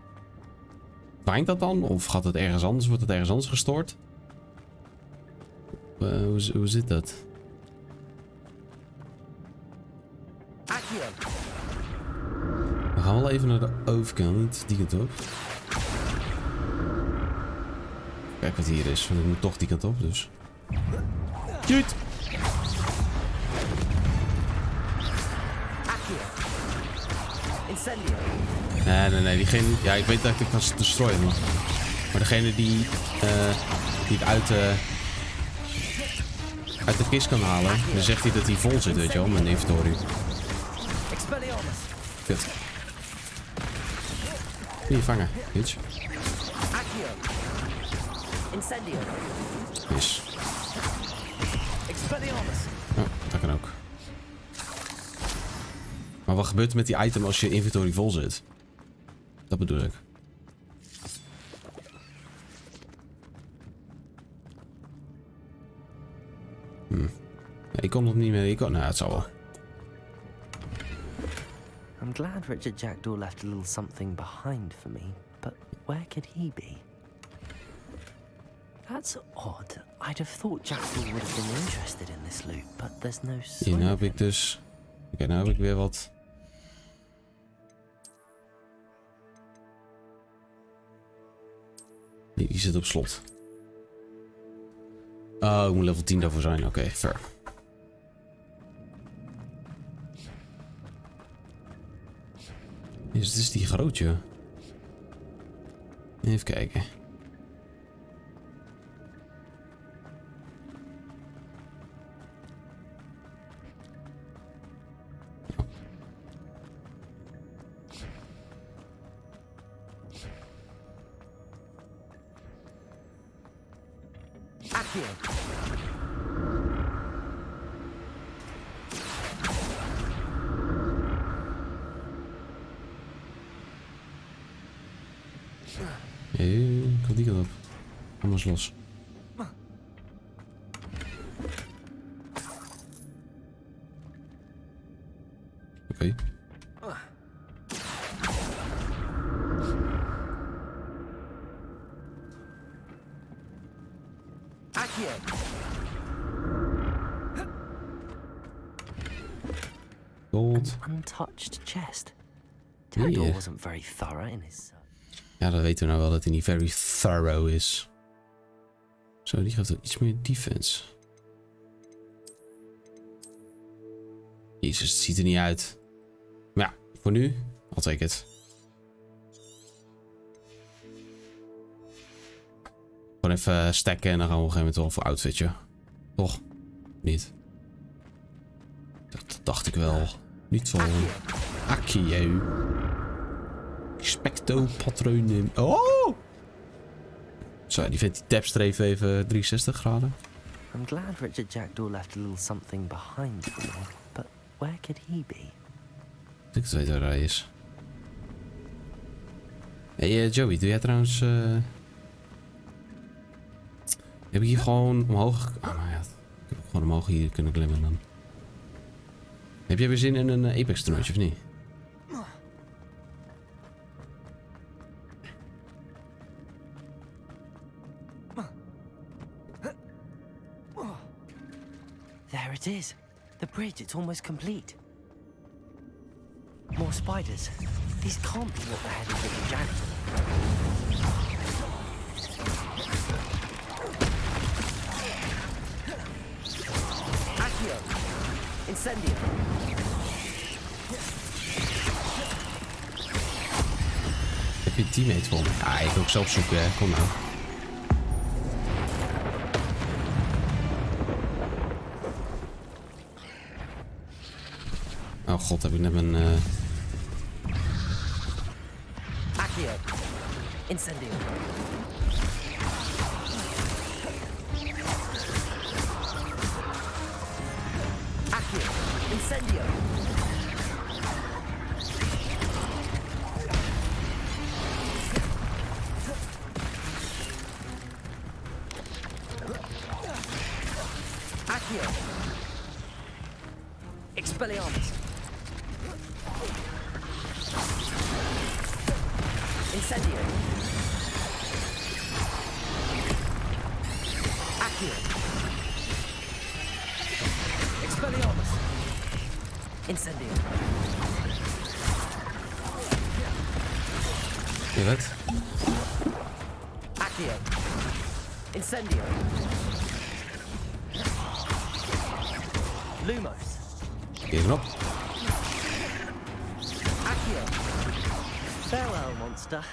Waait dat dan? Of gaat het ergens anders? Wordt het ergens anders gestoord? Hoe zit dat? We gaan wel even naar de overkant, die kant op. Kijk wat hier is, want ik moet toch die kant op, dus. Shoot! Nee, diegene... Ja, ik weet dat ik kan destroyen, maar degene die ik uit de kist kan halen, dan zegt hij dat hij vol zit, weet je wel, mijn inventory. Kut. Hier, vangen, bitch. Yes. Oh, dat kan ook. Maar wat gebeurt er met die item als je inventory vol zit? Dat bedoel ik. Nee, ik kon nog niet meer. Nou, het zal wel. I'm glad Richard Jackdaw left a little something behind for me, but where could he be? That's odd. I'd have thought Jackdaw would have been interested in this loot, but there's no sign. Hier, nou heb ik dus... Oké, nou heb ik weer wat... Die zit op slot. Oh, ik moet level 10 daarvoor zijn. Oké, fair. Dit is die grootje. Even kijken. Ik had die kant op. Anders los. Oké. Gold. An untouched chest. Jackdaw wasn't very thorough in his... Ja, dat weten we nou wel dat hij niet very thorough is. Zo, die geeft wel iets meer defense. Jezus, het ziet er niet uit. Maar ja, voor nu, I'll take it. Gewoon even stacken en dan gaan we op een gegeven moment wel voor outfitje. Toch? Niet. Dat dacht ik wel. Niet zo. Accio. Expecto patronen. Oh! Zo, die vindt die tapstreef even 63 graden. I'm glad Richard Jackdaw left a little something behind for me, but where could he be? Ik weet waar hij is. Hey Joey, doe jij trouwens... Heb ik hier gewoon omhoog... Ah, nou ja. Ik heb gewoon omhoog hier kunnen klimmen dan. Heb jij weer zin in een Apex toernooitje of niet? There it is. The bridge, it's almost complete. More spiders. These can't be what the head of Richard Jackdaw. Accio! Incendio! Heb je een teammate voor me? Ja, ik wil ook zelf zoeken, hè. Kom nou. Oh god, heb ik net mijn... Accio! Incendio! Accio! Incendio! Accio! Expelliarmus. Incendio. Accio. Expelliarmus. Incendio. Je weet. Accio. Incendio. Lumos. Even op. Accio. Farewell, monster. I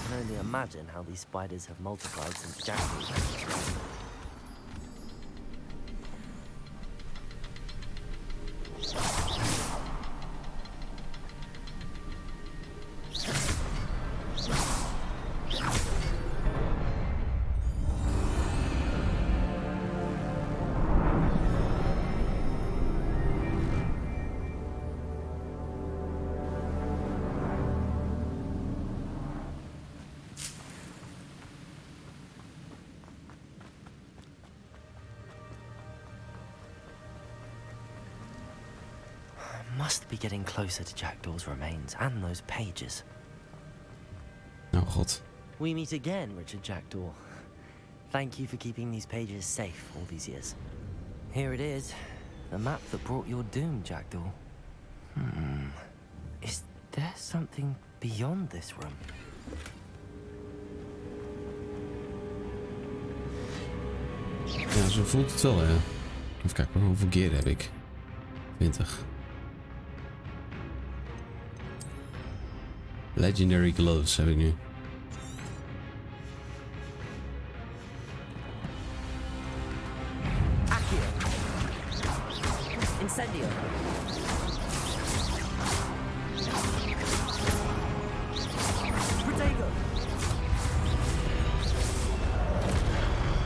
can only imagine how these spiders have multiplied since Jackal. Must be getting closer to Jackdaw's remains and those pages. Oh god. We meet again, Richard Jackdaw. Thank you for keeping these pages safe all these years. Here it is, the map that brought your doom, Jackdaw. Is there something beyond this room? Ja, zo voelt het wel, ja. Even kijken, hoeveel gear heb ik? 20. Legendary gloves heb ik nu. Accio. Incendio. Protego.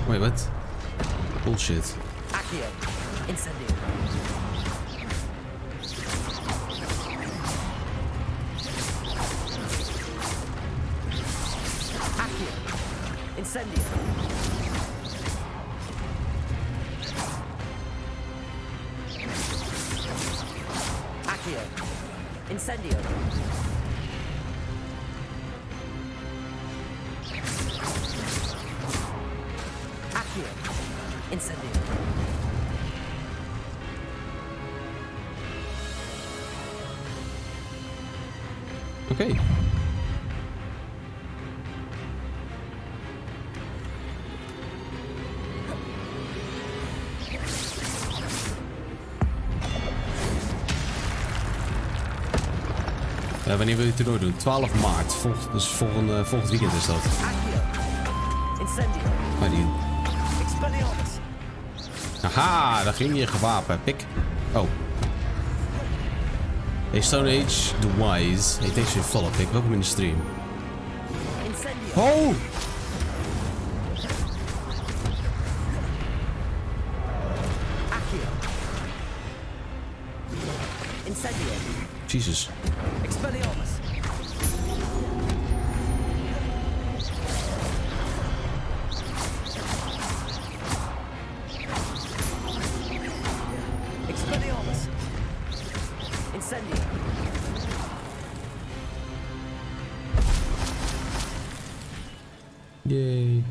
Wait, what? Bullshit. Accio. Incendio. Incendio. Accio. Incendio. Accio. Incendio. Oké. Wanneer wil je het toernooi doen? 12 maart. Dus volgend weekend is dat. Maar die... Aha, daar ging je gewapen, pik. Oh. Hey, Stone Age, The Wise. Hey, thanks voor je follow, pik. Welkom in de stream. Oh! Jesus. Expelliarmus. Expelliarmus. Incendio. Yay.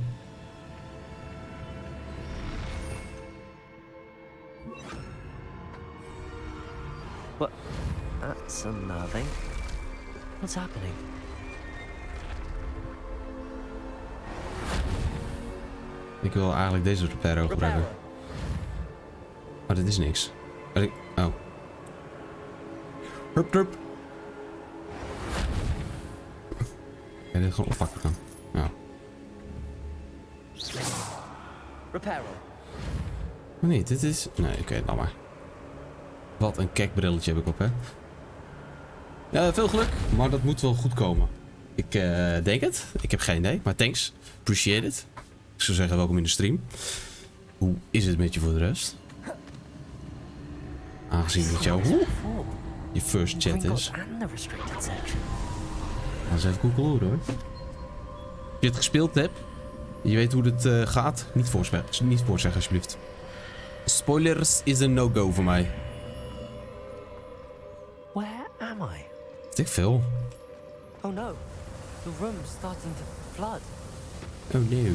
What? That's unnerving. What's happening? Ik wil eigenlijk deze reparo gebruiken. Maar dit is niks. Oh. Hup, hup. Kan je dit gewoon oppakken dan? Ja. Reparo. Oh nee, dit is... Nee, oké, dan maar. Wat een kek brilletje heb ik op, hè. Ja, veel geluk, maar dat moet wel goed komen. Ik denk het. Ik heb geen idee, maar thanks. Appreciate it. Ik zou zeggen, welkom in de stream. Hoe is het met je voor de rest? Aangezien het je first chat is. Dat is even googlen hoor. Als je het gespeeld hebt, je weet hoe het gaat, niet voorzeggen alsjeblieft. Spoilers is een no-go voor mij. am I? Weet ik veel. Oh no, the room's starting to flood. Oh no.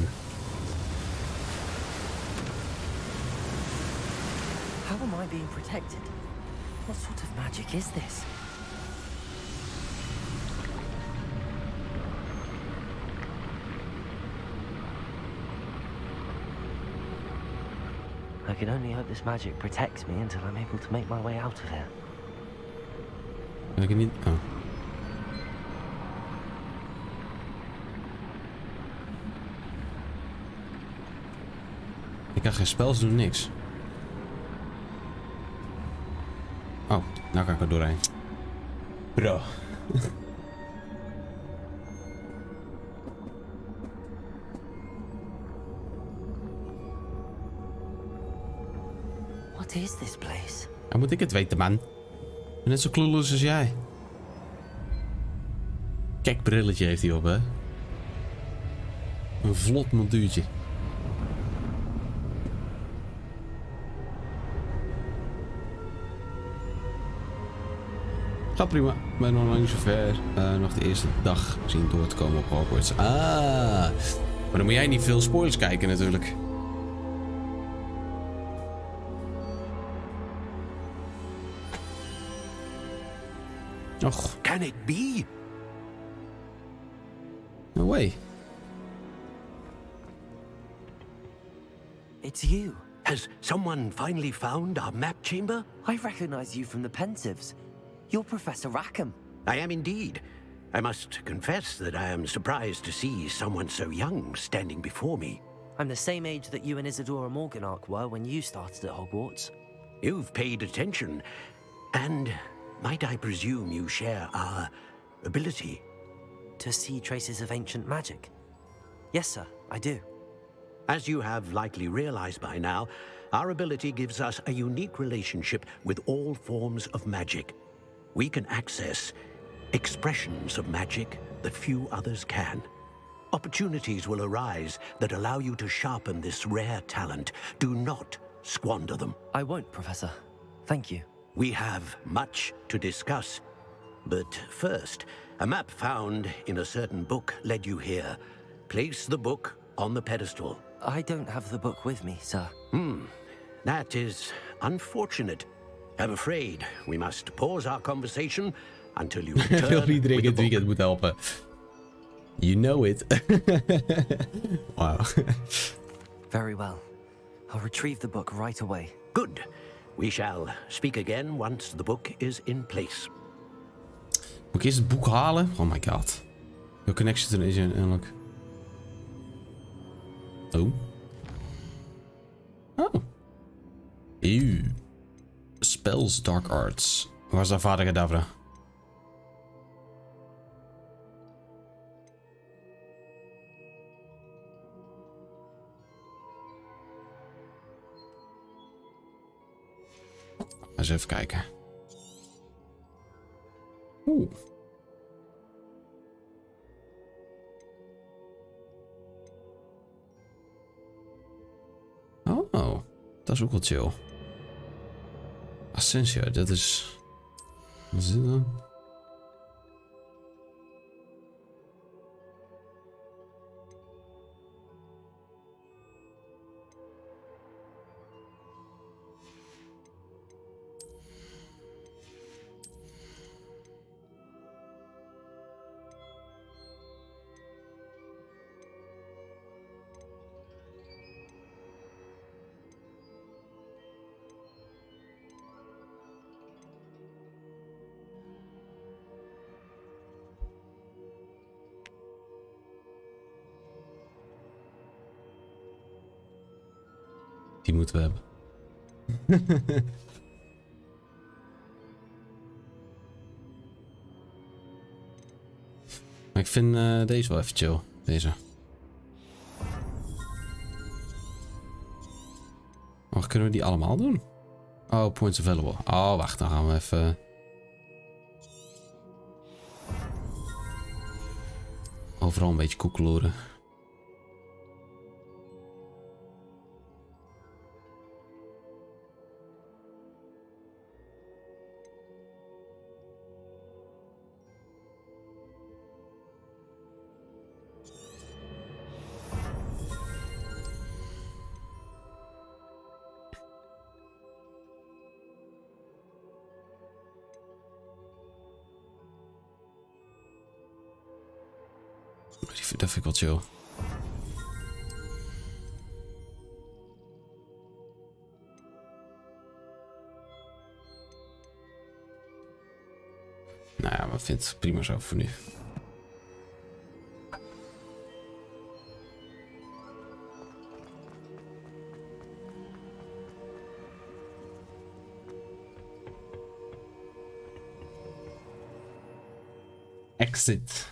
How am I being protected? What sort of magic is this? I can only hope this magic protects me until I'm able to make my way out of here. Kan ik het niet... Oh. Ik kan geen spel, ze doen niks. Oh, nou kan ik er doorheen. Bro. What is this place? Dan moet ik het weten, man. Ik ben net zo clueless als jij. Kijk, brilletje heeft hij op, hè. Een vlot montuurtje. Gaat prima. Ik ben nog lang niet zo ver. Nog de eerste dag zien door te komen op Hogwarts. Ah. Maar dan moet jij niet veel spoilers kijken natuurlijk. Och. Can it be? No way. It's you. Has someone finally found our map chamber? I recognize you from the Pensives. You're Professor Rackham. I am indeed. I must confess that I am surprised to see someone so young standing before me. I'm the same age that you and Isadora Morganach were when you started at Hogwarts. You've paid attention, and might I presume you share our ability? To see traces of ancient magic? Yes, sir, I do. As you have likely realized by now, our ability gives us a unique relationship with all forms of magic. We can access expressions of magic that few others can. Opportunities will arise that allow you to sharpen this rare talent. Do not squander them. I won't, Professor. Thank you. We have much to discuss. But first, a map found in a certain book led you here. Place the book on the pedestal. I don't have the book with me, sir. That is unfortunate. I'm afraid we must pause our conversation until you return. Wil iedereen het weekend moet helpen. You know it. Wow. Very well. I'll retrieve the book right away. Good. We shall speak again once the book is in place. Moet ik eerst het boek halen? Oh my god. Your connection to is eindelijk. Oh. Oh. Ew. Spells, dark arts. Waar is daar vader Kedavra? Eens even kijken. Oeh. Oh, dat is ook wel chill. Ascensia, dat is... Wat is dit dan? Die moeten we hebben. Maar ik vind deze wel even chill. Deze. Oh, kunnen we die allemaal doen? Oh, points available. Oh, wacht, dan gaan we even... Overal een beetje koekeloeren. Dat vind ik wel chill. Nou ja, maar ik vind het prima zo voor nu. Exit.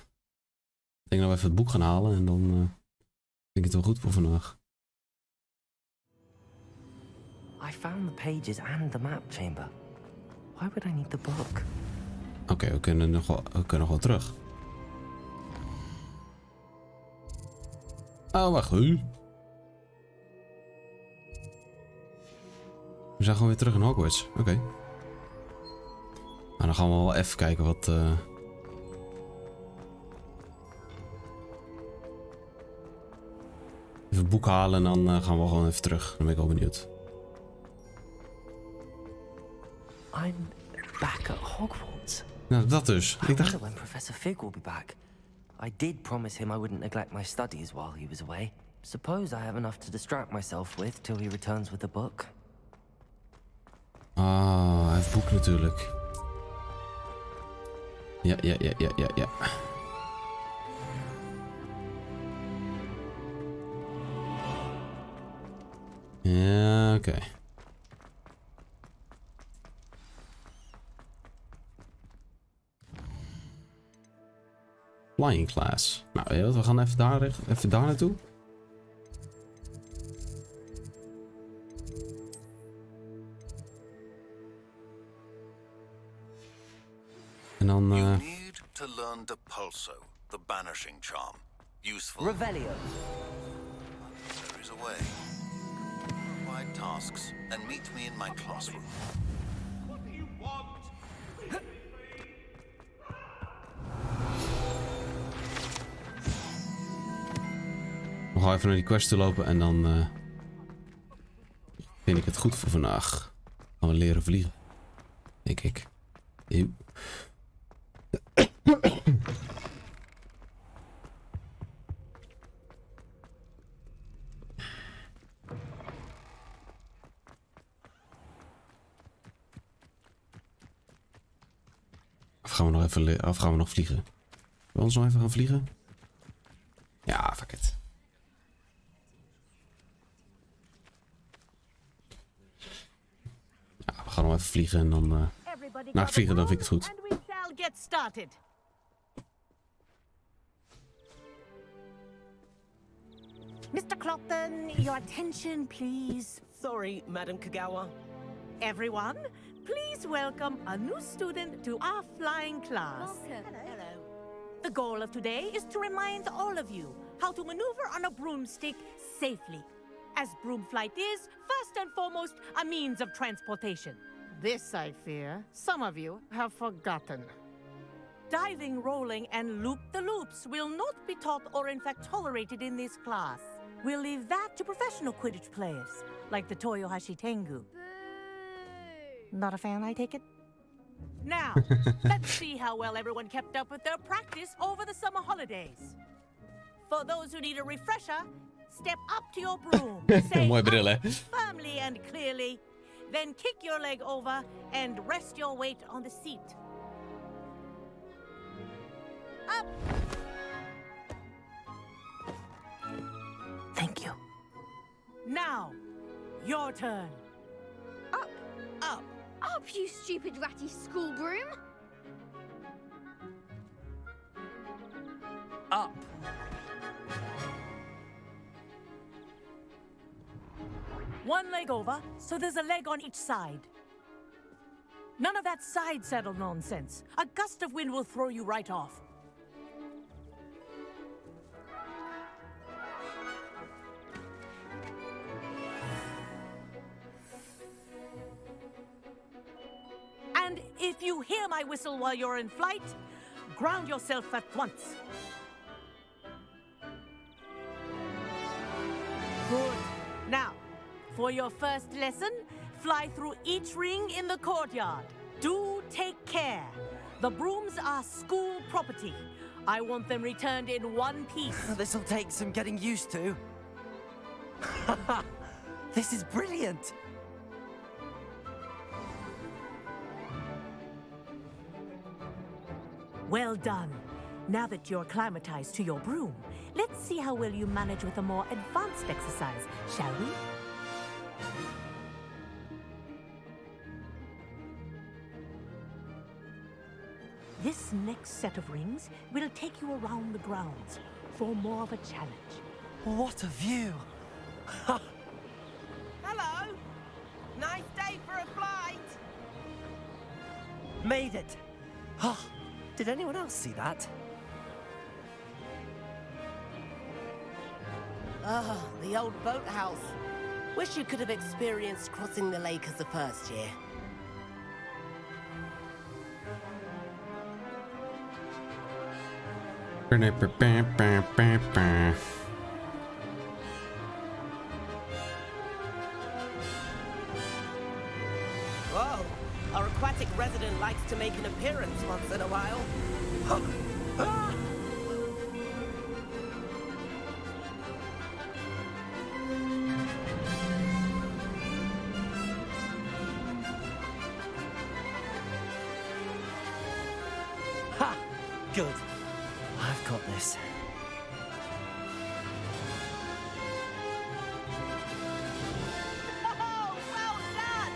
Ik denk dat we even het boek gaan halen en dan vind ik het wel goed voor vandaag. I found the pages and the map chamber. Why would I need the book? Oké, we kunnen nog wel terug. Oh, wacht. We zijn gewoon weer terug in Hogwarts. Oké. Nou, dan gaan we wel even kijken wat... Even het boek halen en dan gaan we gewoon even terug. Dan ben ik wel benieuwd. I'm back at Hogwarts. Nou, dat dus. I wonder when Professor Fig will be back. I did promise him I wouldn't neglect my studies while he was away. Suppose I have enough to distract myself with till he returns with the book. Ah, hij heeft boek natuurlijk. Ja. Ja, oké. Flying class. Nou, weet je wat, we gaan even daar naartoe. En dan... You need to learn the pulso, the banishing charm. Useful. Revelio. There is a way. Provide tasks and meet me in my classroom. What do you want? We gaan even naar die quest toe lopen en dan vind ik het goed voor vandaag. Gaan we leren vliegen. Denk ik. Eeuw. Of gaan we nog vliegen? Wil we ons nog even gaan vliegen? Ja, fuck it. Ja, we gaan nog even vliegen en dan... na het vliegen dan vind ik het goed. We shall get started. Mr. Clopton, your attention, please. Sorry, Madam Kagawa. Everyone, please welcome a new student to our flying class. Hello. The goal of today is to remind all of you how to maneuver on a broomstick safely, as broom flight is, first and foremost, a means of transportation. This, I fear, some of you have forgotten. Diving, rolling, and loop-the-loops will not be taught or in fact tolerated in this class. We'll leave that to professional Quidditch players, like the Toyohashi Tengu. Not a fan, I take it? Now, let's see how well everyone kept up with their practice over the summer holidays. For those who need a refresher, step up to your broom, say Mooi bril, hè? firmly and clearly, then kick your leg over and rest your weight on the seat. Up! Thank you. Now, your turn. Up. Up. Up, you stupid ratty school broom. Up. One leg over, so there's a leg on each side. None of that side saddle nonsense. A gust of wind will throw you right off. And if you hear my whistle while you're in flight, ground yourself at once. Good. Now, for your first lesson, fly through each ring in the courtyard. Do take care. The brooms are school property. I want them returned in one piece. This'll take some getting used to. This is brilliant. Well done. Now that you're acclimatized to your broom, let's see how well you manage with a more advanced exercise, shall we? This next set of rings will take you around the grounds for more of a challenge. What a view. Hello. Nice day for a flight. Made it. Oh, did anyone else see that? Ah, the old boathouse. Wish you could have experienced crossing the lake as a first year. Whoa, our aquatic resident likes to make an appearance once in a while. Ha! Good. I've got this. Oh, well done!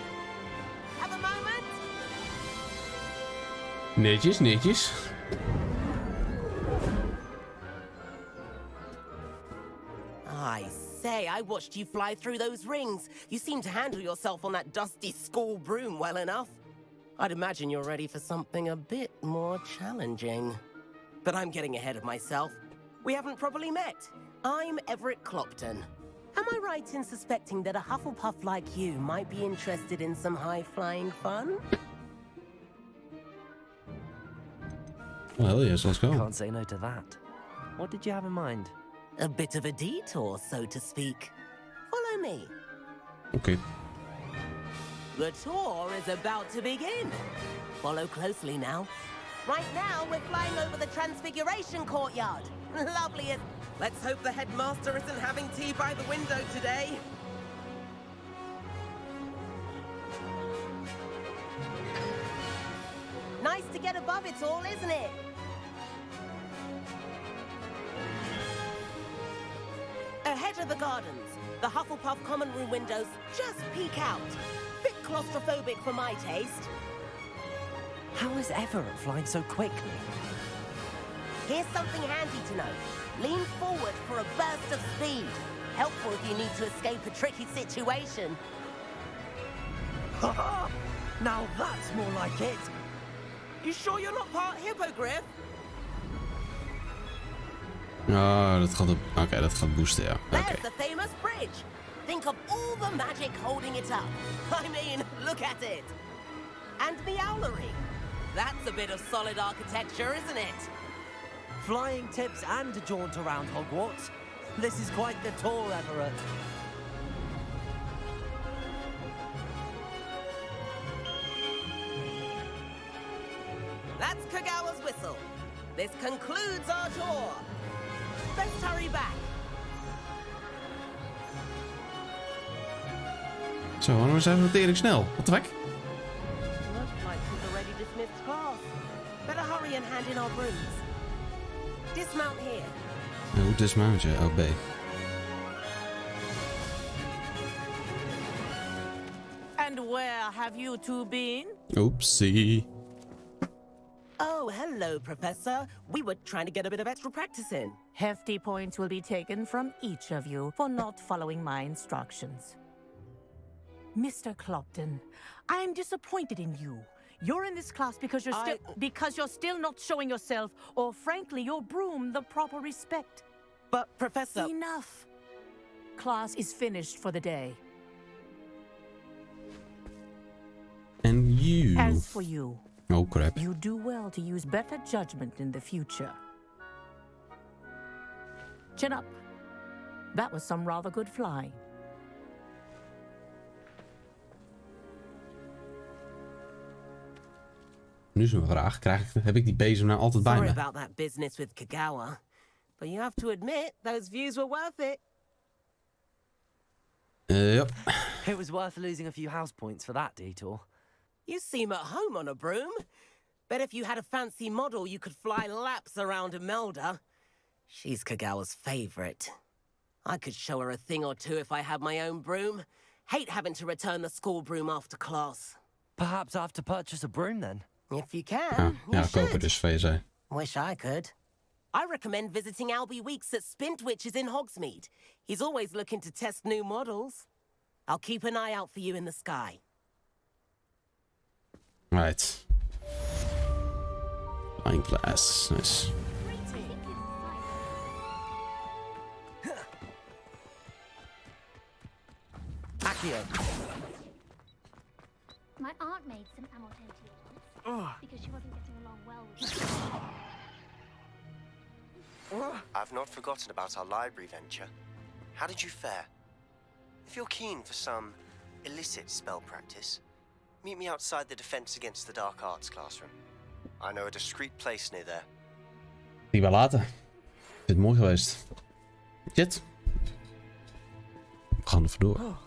Have a moment? Netjes, netjes. I say, I watched you fly through those rings. You seem to handle yourself on that dusty school broom well enough. I'd imagine you're ready for something a bit more challenging. But I'm getting ahead of myself. We haven't properly met. I'm Everett Clopton. Am I right in suspecting that a Hufflepuff like you might be interested in some high-flying fun? Well, yes, let's go. Can't say no to that. What did you have in mind? A bit of a detour, so to speak. Follow me. Okay. The tour is about to begin. Follow closely now. Right now, we're flying over the Transfiguration Courtyard. Lovely as... Let's hope the headmaster isn't having tea by the window today. Nice to get above it all, isn't it? Ahead of the gardens, the Hufflepuff common room windows just peek out. Bit claustrophobic for my taste. How is Everett flying so quickly? Here's something handy to know. Lean forward for a burst of speed. Helpful if you need to escape a tricky situation. Now that's more like it. You sure you're not part hippogriff? Ah, dat gaat op... Oké, dat gaat boosten, ja. Oké. There's the famous bridge. Think of all the magic holding it up. I mean, look at it. And the owlery. That's a bit of solid architecture, isn't it? Flying tips and a jaunt around Hogwarts. This is quite the tour, Everett. That's Kagawa's whistle. This concludes our tour. Let's hurry back. Zo, waarom zijn we tering snel? What the fuck? Looks like we've already dismissed class. Better hurry and hand in our brooms. Dismount here. Hoe dismount je? Oh, B. And where have you two been? Oopsie. Oh, hello, Professor. We were trying to get a bit of extra practice in. Hefty points will be taken from each of you for not following my instructions. Mr. Clopton, I'm disappointed in you. You're in this class because you're still not showing yourself, or frankly, your broom the proper respect. But, Professor... Enough. Class is finished for the day. And you... As for you... Oh, crap. You do well to use better judgment in the future. Chin up. That was some rather good flying. Nu is mijn vraag, heb ik die bezem nou altijd bij Sorry me? about that business with Kagawa, but you have to admit those views were worth it. Yep. It was worth losing a few house points for that detour. You seem at home on a broom. Bet if you had a fancy model, you could fly laps around Imelda. She's Kagawa's favorite. I could show her a thing or two if I had my own broom. Hate having to return the school broom after class. Perhaps I have to purchase a broom then. If you can, you Ja, kopen should. dus, VZ. Wish I could. I recommend visiting Albie Weeks at Spintwitches in Hogsmeade. He's always looking to test new models. I'll keep an eye out for you in the sky. Right. Flying glass. Nice. Accio. My aunt made some Amortentia once because she wasn't getting along well with I've not forgotten about our library venture. How did you fare? If you're keen for some illicit spell practice, meet me outside the Defense Against the Dark Arts classroom. I know a discreet place near there. Die wel later. Is het mooi geweest? Shit. We gaan er vandoor.